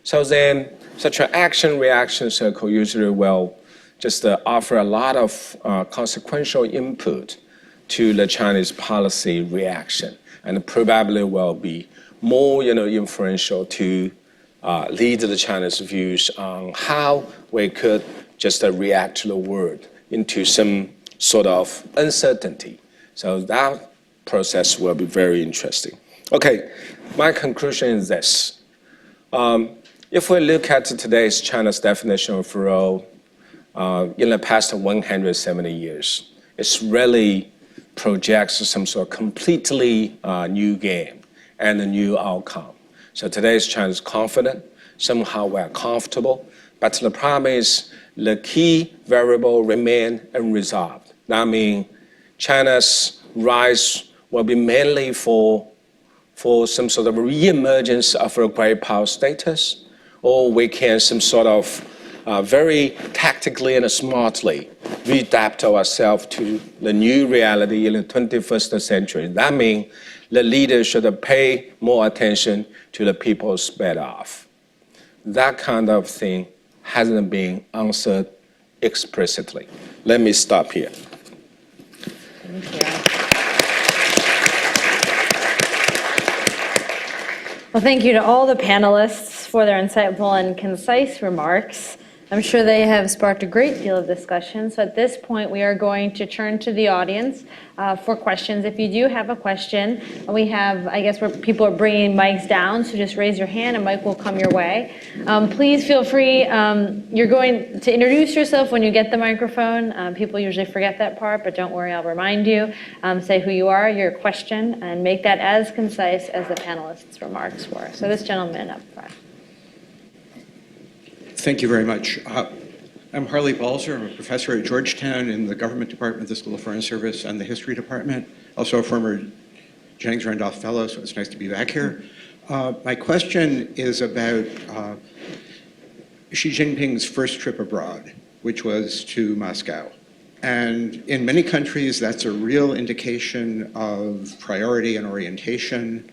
So then such an action-reaction circle usually will just offer a lot of consequential input to the Chinese policy reaction, and probably will be more influential to lead the Chinese views on how we could just react to the world into some sort of uncertainty. So that process will be very interesting. Okay, my conclusion is this. If we look at today's China's definition of role in the past 170 years, it really projects some sort of completely new game and a new outcome. So today's China is confident, somehow we're comfortable, but the problem is the key variable remain unresolved. That means China's rise will be mainly for some sort of re-emergence of a great power status, or we can some sort of very tactically and smartly readapt ourselves to the new reality in the 21st century. That means the leaders should pay more attention to the people's better off. That kind of thing hasn't been answered explicitly. Let me stop here. Thank you. Well, thank you to all the panelists for their insightful and concise remarks. I'm sure they have sparked a great deal of discussion. So at this point, we are going to turn to the audience for questions. If you do have a question, we have, I guess, where people are bringing mics down, so just raise your hand, a mic will come your way. Please feel free. You're going to introduce yourself when you get the microphone. People usually forget that part, but don't worry, I'll remind you. Say who you are, your question, and make that as concise as the panelists' remarks were. So this gentleman up front. Thank you very much. I'm Harley Balzer. I'm a professor at Georgetown in the Government Department, the School of Foreign Service, and the History Department. Also a former Zheng Randolph Fellow, so it's nice to be back here. My question is about Xi Jinping's first trip abroad, which was to Moscow. And in many countries, that's a real indication of priority and orientation.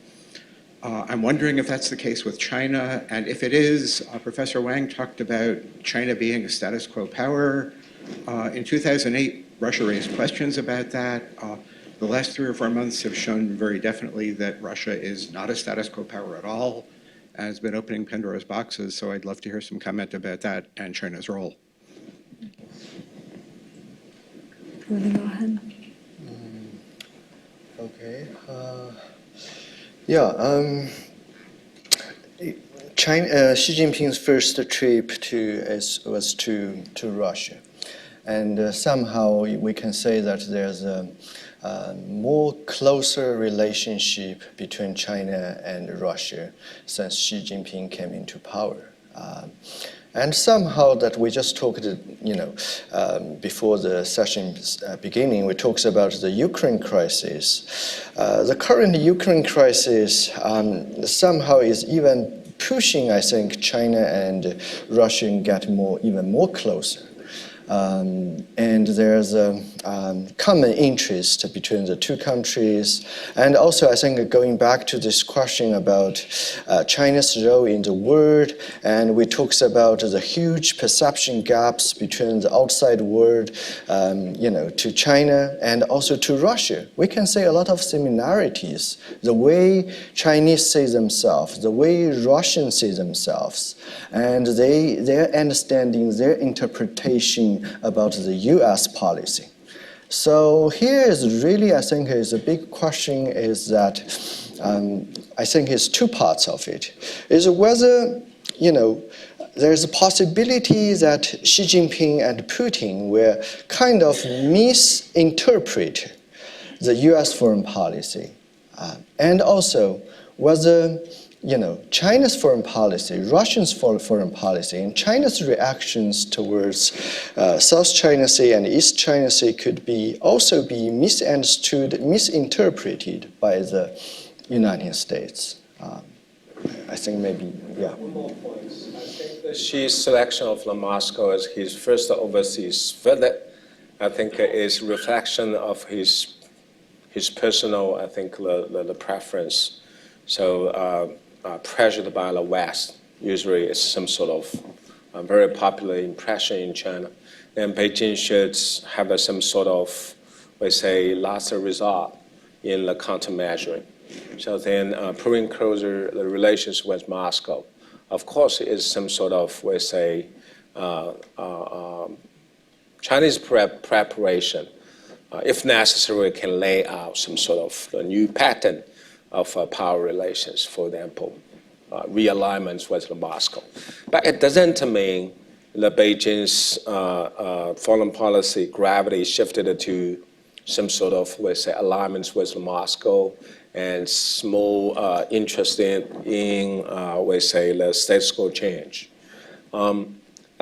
I'm wondering if that's the case with China, and if it is, Professor Wang talked about China being a status quo power. In 2008, Russia raised questions about that. The last 3 or 4 months have shown very definitely that Russia is not a status quo power at all, and has been opening Pandora's boxes, so I'd love to hear some comment about that and China's role. You want to go ahead? Okay. Xi Jinping's first trip was to Russia, and somehow we can say that there's a more closer relationship between China and Russia since Xi Jinping came into power. And somehow that we just talked, before the session's beginning, we talked about the Ukraine crisis. The current Ukraine crisis somehow is even pushing, I think, China and Russia get even more closer. And there's a common interest between the two countries. And also, I think, going back to this question about China's role in the world, and we talked about the huge perception gaps between the outside world, to China and also to Russia. We can say a lot of similarities. The way Chinese see themselves, the way Russians see themselves, and their understanding, their interpretation about the U.S. policy. So here is really, I think, is a big question is that I think is two parts of it. Is whether, there's a possibility that Xi Jinping and Putin will kind of misinterpret the U.S. foreign policy. And also whether China's foreign policy, Russia's foreign policy, and China's reactions towards South China Sea and East China Sea could also be misunderstood, misinterpreted by the United States. I think maybe, yeah. One more point. I think that Xi's selection of Moscow as his first overseas visit, I think, is reflection of his personal, I think, the preference. So. Pressured by the West, usually it's some sort of very popular impression in China. Then Beijing should have some sort of, we say, last resort in the countermeasuring. So then pulling closer the relations with Moscow, of course, is some sort of, we say, Chinese preparation. If necessary, we can lay out some sort of a new pattern of power relations, for example, realignments with Moscow. But it doesn't mean that Beijing's foreign policy gravity shifted to some sort of, let's say, alignments with Moscow and small interest in let's say, the status quo change.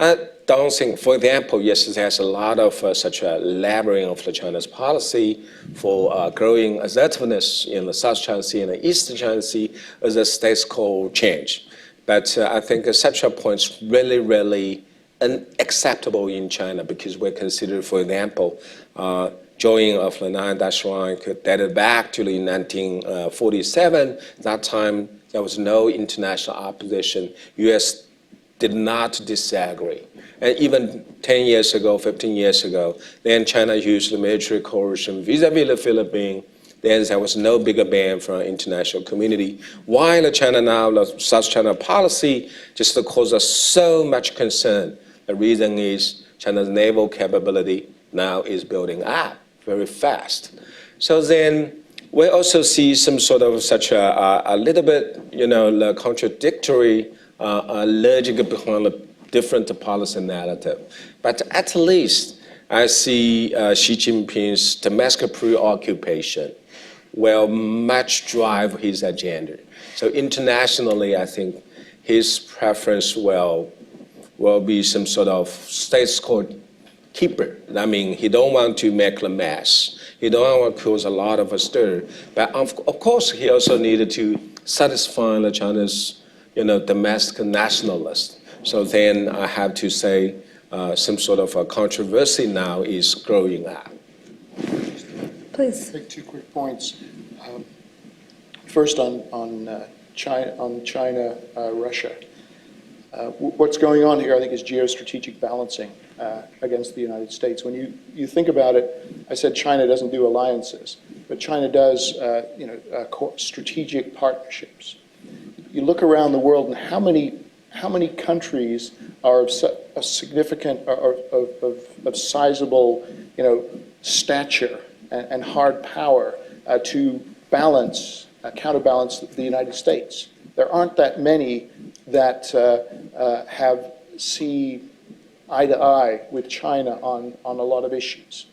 I don't think, for example, yes, there's a lot of such a labyrinth of the China's policy for growing assertiveness in the South China Sea and the East China Sea as a status quo change. But I think such a point is really, really unacceptable in China because we're considered, for example, joining of the Nine-Dash Line dated back to the 1947. That time, there was no international opposition. U.S. did not disagree. And even 10 years ago, 15 years ago, then China used the military coercion vis-a-vis the Philippines. Then there was no bigger ban from the international community. While China now, the South China policy just causes so much concern. The reason is China's naval capability now is building up very fast. So then we also see some sort of such a little bit, the contradictory logic behind the different policy narrative. But at least I see Xi Jinping's domestic preoccupation will much drive his agenda. So internationally, I think his preference will be some sort of status quo keeper. I mean, he don't want to make a mess. He don't want to cause a lot of a stir. But of course, he also needed to satisfy the China's domestic nationalists. So then I have to say some sort of a controversy now is growing up. Please. Make two quick points. First on China, Russia. What's going on here, I think, is geostrategic balancing against the United States. When you think about it, I said China doesn't do alliances, but China does strategic partnerships. You look around the world, and how many countries are of significant, of sizable, stature and hard power to counterbalance the United States? There aren't that many that see eye to eye with China on a lot of issues.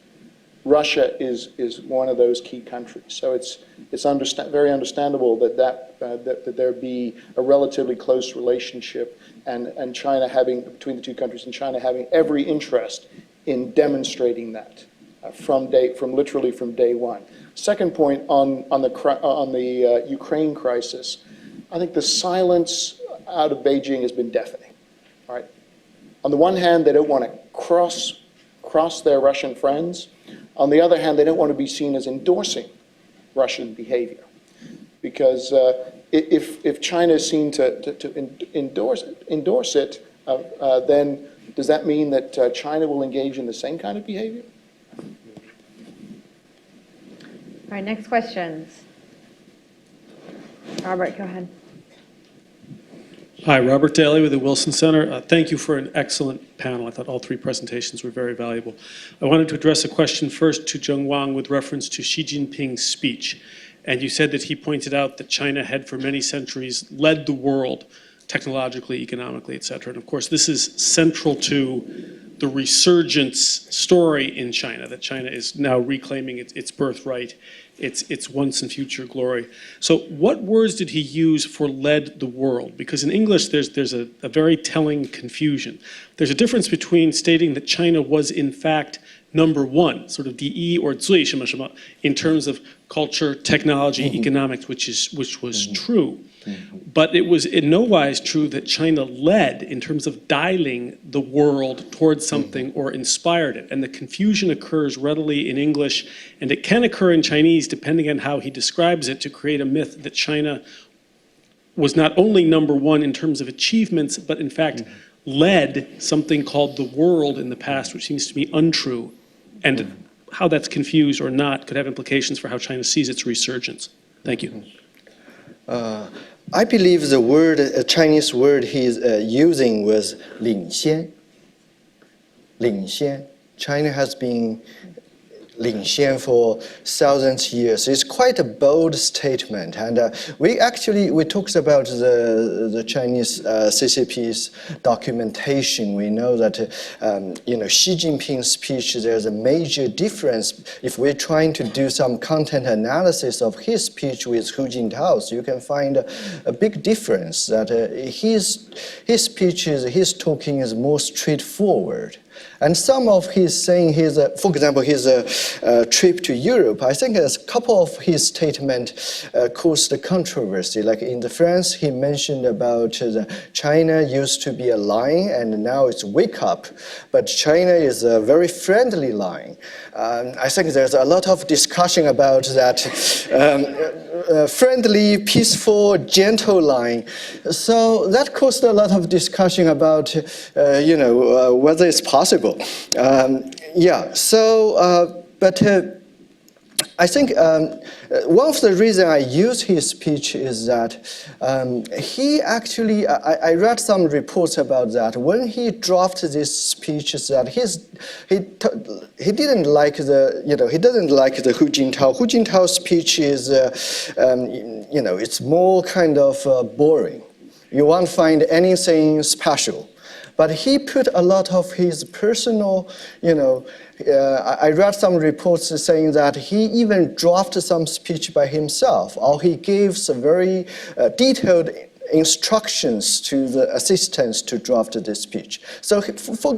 Russia is one of those key countries. So it's very understandable that there be a relatively close relationship and China between the two countries, and China having every interest in demonstrating that literally from day one. Second point on the Ukraine crisis, I think the silence out of Beijing has been deafening. Right? On the one hand, they don't want to cross their Russian friends. On the other hand, they don't want to be seen as endorsing Russian behavior, because if China is seen to endorse it, then does that mean that China will engage in the same kind of behavior? All right, next questions. Robert, go ahead. Hi, Robert Daly with the Wilson Center. Thank you for an excellent panel. I thought all three presentations were very valuable. I wanted to address a question first to Zheng Wang with reference to Xi Jinping's speech. And you said that he pointed out that China had for many centuries led the world technologically, economically, et cetera. And of course, this is central to the resurgence story in China, that China is now reclaiming its birthright, its once and future glory. So what words did he use for led the world? Because in English, there's a very telling confusion. There's a difference between stating that China was in fact number one, sort of 第一 or 最什么什么, in terms of culture, technology, economics, which was true. But it was in no wise true that China led in terms of dialing the world towards something or inspired it. And the confusion occurs readily in English, and it can occur in Chinese depending on how he describes it, to create a myth that China was not only number one in terms of achievements, but in fact led something called the world in the past, which seems to be untrue. And how that's confused or not could have implications for how China sees its resurgence. Thank you. I believe the word, Chinese word he's using was 领先. 领先. China has been 领先 for thousands of years. It's quite a bold statement. And we talked about the Chinese CCP's documentation. We know that Xi Jinping's speech, there's a major difference. If we're trying to do some content analysis of his speech with Hu Jintao's, you can find a big difference that his speeches, his talking is more straightforward. And some of his saying, for example, his trip to Europe, I think a couple of his statements caused controversy. Like in France, he mentioned about China used to be a lion and now it's wake up. But China is a very friendly lion. I think there's a lot of discussion about that friendly, peaceful, gentle lion. So that caused a lot of discussion about, whether it's possible. But I think one of the reasons I use his speech is that he actually, I read some reports about that. When he drafted this speech, that he didn't like he doesn't like the Hu Jintao. Hu Jintao's speech is, it's more kind of boring. You won't find anything special. But he put a lot of his personal, I read some reports saying that he even drafted some speech by himself, or he gave some very detailed instructions to the assistants to draft this speech. So for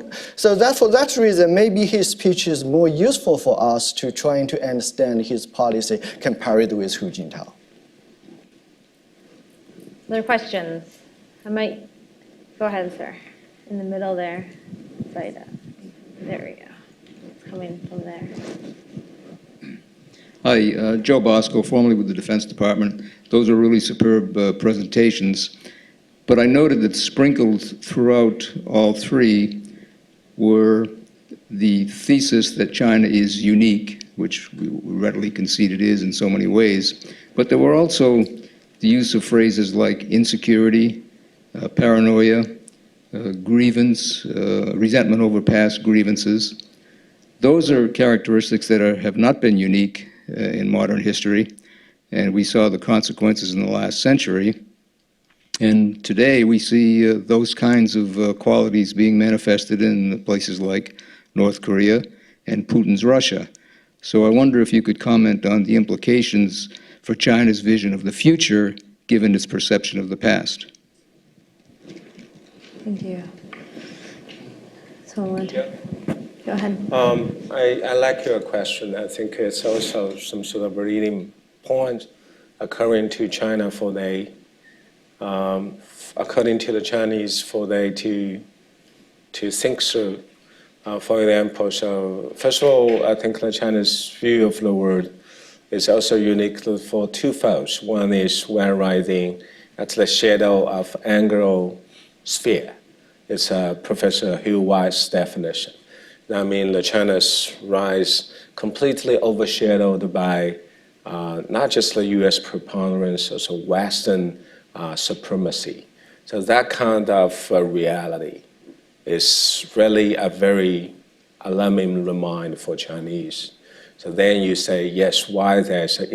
that reason, maybe his speech is more useful for us to trying to understand his policy compared with Hu Jintao. Other questions? Go ahead, sir. In the middle there. Right up. There we go. It's coming from there. Hi, Joe Bosco, formerly with the Defense Department. Those are really superb presentations. But I noted that sprinkled throughout all three were the thesis that China is unique, which we readily concede it is in so many ways. But there were also the use of phrases like insecurity, paranoia, grievance, resentment over past grievances. Those are characteristics that have not been unique in modern history, and we saw the consequences in the last century. And today we see those kinds of qualities being manifested in places like North Korea and Putin's Russia. So I wonder if you could comment on the implications for China's vision of the future, given its perception of the past. Thank you. So, go ahead. I like your question. I think it's also some sort of reading point occurring to China for according to the Chinese, for they to think through. For example, so first of all, I think the Chinese view of the world is also unique for two folds. One is when rising at the shadow of Anglo sphere. It's Professor Hugh White's definition. I mean, the China's rise completely overshadowed by not just the U.S. preponderance, also Western supremacy. So that kind of reality is really a very alarming reminder for Chinese. So then you say, yes, why there's an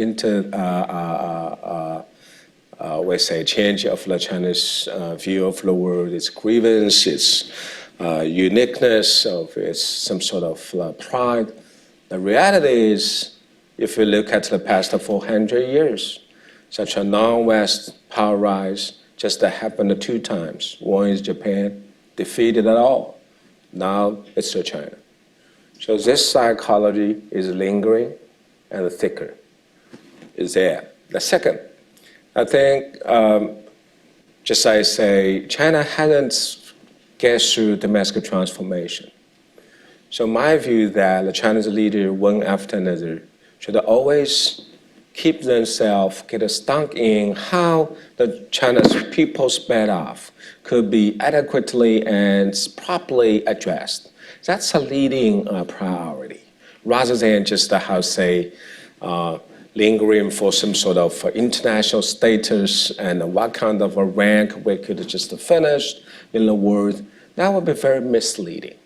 we say change of the Chinese view of the world, its grievance, its uniqueness, of its some sort of pride. The reality is, if you look at the past 400 years, such a non-West power rise just happened 2 times. One is Japan, defeated it all. Now it's China. So this psychology is lingering and thicker, is there. The second, I think, just I say, China hasn't get through domestic transformation. So my view that the Chinese leader, one after another, should always keep themselves, get stuck in how the Chinese people's behalf could be adequately and properly addressed. That's a leading priority, rather than just how say, lingering for some sort of international status and what kind of a rank we could just finish in the world. That would be very misleading.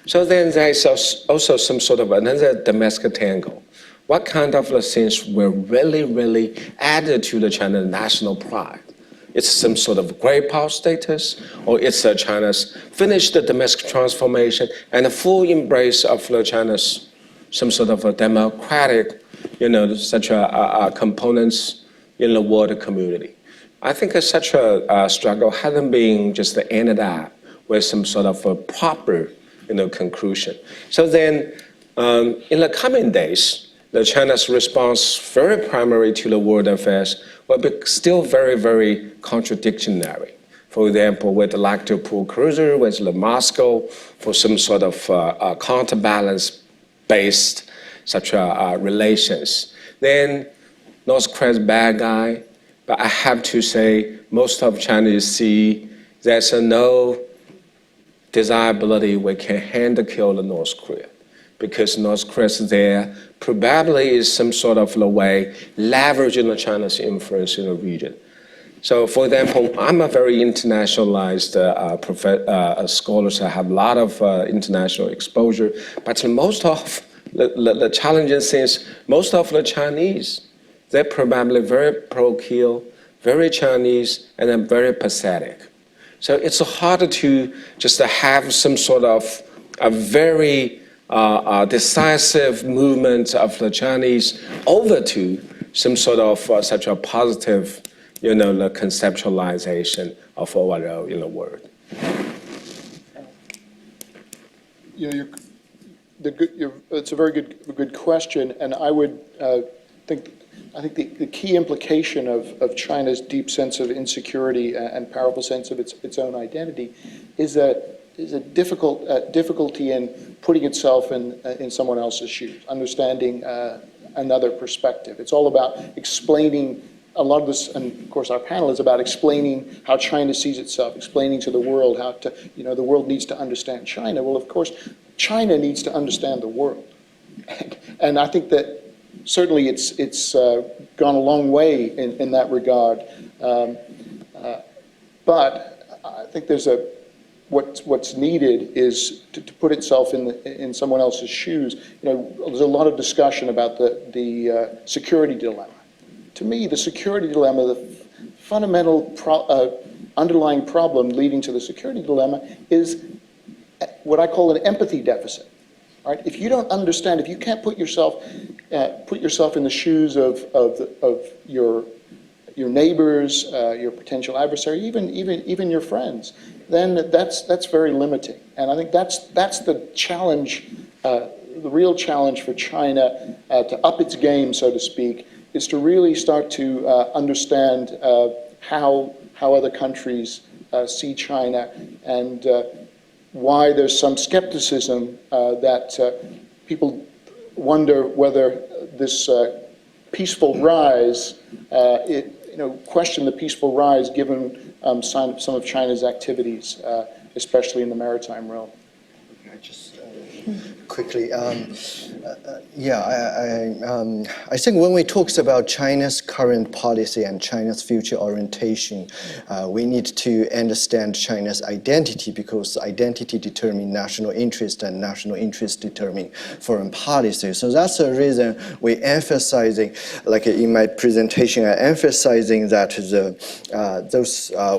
So then there's also some sort of another domestic tangle. What kind of things will really, really add to the China national pride? It's some sort of great power status, or it's China's finished the domestic transformation and a full embrace of China's some sort of a democratic, such a components in the world community. I think such a struggle hasn't been just ended up with some sort of a proper, conclusion. So then, in the coming days, the China's response, very primary to the world affairs, will be still very, very contradictory. For example, we'd like to pull closer with Moscow for some sort of counterbalance-based such relations. Then North Korea's bad guy, but I have to say most of Chinese see there's no desirability we can hand-kill the North Korea, because North Korea's there probably is some sort of a way leveraging China's influence in the region. So, for example, I'm a very internationalized scholar, so I have a lot of international exposure, but most of the challenging things, most of the Chinese, they're probably very pro-kill, very Chinese, and then very pathetic. So it's hard to just have some sort of a very decisive movement of the Chinese over to some sort of such a positive, the conceptualization of our role in the world. It's a very good question, and I would think the key implication of China's deep sense of insecurity and powerful sense of its own identity is a difficulty in putting itself in someone else's shoes, understanding another perspective. It's all about explaining a lot of this, and of course our panel is about explaining how China sees itself, explaining to the world how to, the world needs to understand China. Well, of course, China needs to understand the world. And I think that certainly it's gone a long way in that regard. But I think there's what's needed is to put itself in someone else's shoes. There's a lot of discussion about the security dilemma. To me, the security dilemma, the fundamental underlying problem leading to the security dilemma is what I call an empathy deficit. Right? If you don't understand, if you can't put yourself in the shoes of your neighbors, your potential adversary, even your friends, then that's very limiting. And I think that's the challenge, the real challenge for China to up its game, so to speak, is to really start to understand how other countries see China, and why there's some skepticism that people wonder whether this peaceful rise, question the peaceful rise given some of China's activities, especially in the maritime realm. Just quickly, I think when we talk about China's current policy and China's future orientation, we need to understand China's identity, because identity determines national interest and national interest determine foreign policy. So that's the reason we're emphasizing, like in my presentation, I'm emphasizing that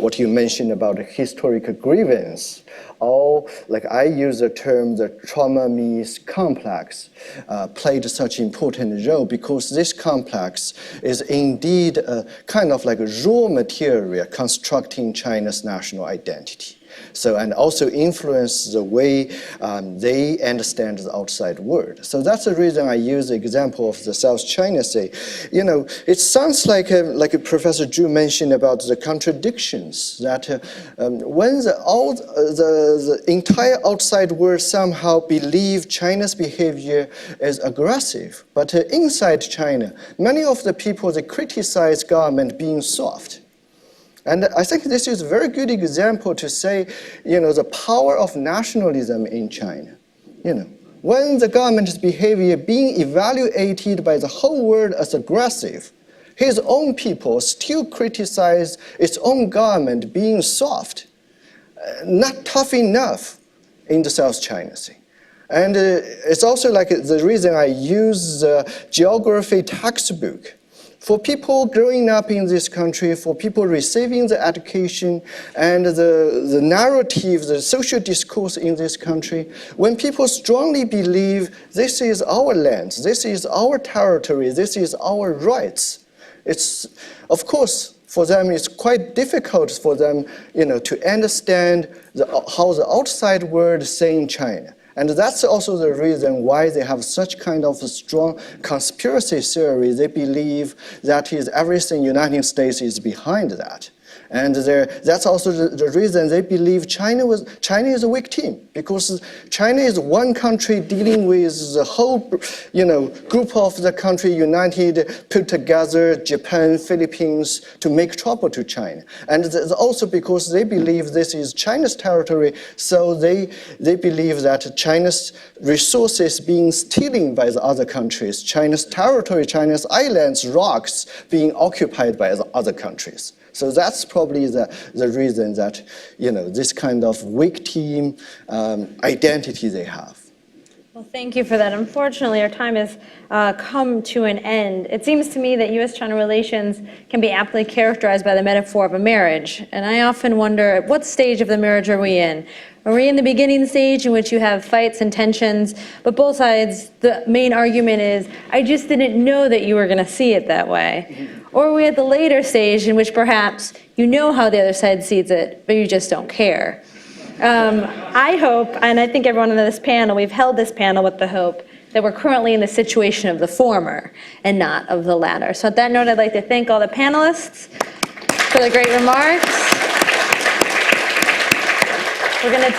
what you mentioned about historical grievance, or like I use the term the trauma means complex, played such an important role, because this complex is indeed a kind of like a raw material constructing China's national identity. So, and also influence the way they understand the outside world. So that's the reason I use the example of the South China Sea. It sounds like Professor Zhu mentioned about the contradictions, that when the entire outside world somehow believe China's behavior is aggressive, but inside China, many of the people, they criticize government being soft. And I think this is a very good example to say, the power of nationalism in China. When the government's behavior being evaluated by the whole world as aggressive, his own people still criticize its own government being soft, not tough enough in the South China Sea. And it's also like the reason I use the geography textbook. For people growing up in this country, for people receiving the education and the narrative, the social discourse in this country, when people strongly believe this is our land, this is our territory, this is our rights, it's, of course, for them it's quite difficult for them, to understand how the outside world is saying China. And that's also the reason why they have such kind of a strong conspiracy theory. They believe that everything United States is behind that. And that's also the reason they believe China is a weak team, because China is one country dealing with the whole, group of the country united, put together, Japan, Philippines, to make trouble to China. And also because they believe this is China's territory, so they believe that China's resources being stolen by the other countries, China's territory, China's islands, rocks being occupied by the other countries. So that's probably the reason that, this kind of weak team identity they have. Well, thank you for that. Unfortunately, our time has come to an end. It seems to me that U.S.-China relations can be aptly characterized by the metaphor of a marriage. And I often wonder, at what stage of the marriage are we in? Are we in the beginning stage in which you have fights and tensions, but both sides, the main argument is, I just didn't know that you were going to see it that way? Or are we at the later stage in which perhaps you know how the other side sees it, but you just don't care? I hope, and I think everyone on this panel, we've held this panel with the hope that we're currently in the situation of the former and not of the latter. So at that note, I'd like to thank all the panelists for the great remarks. We're going to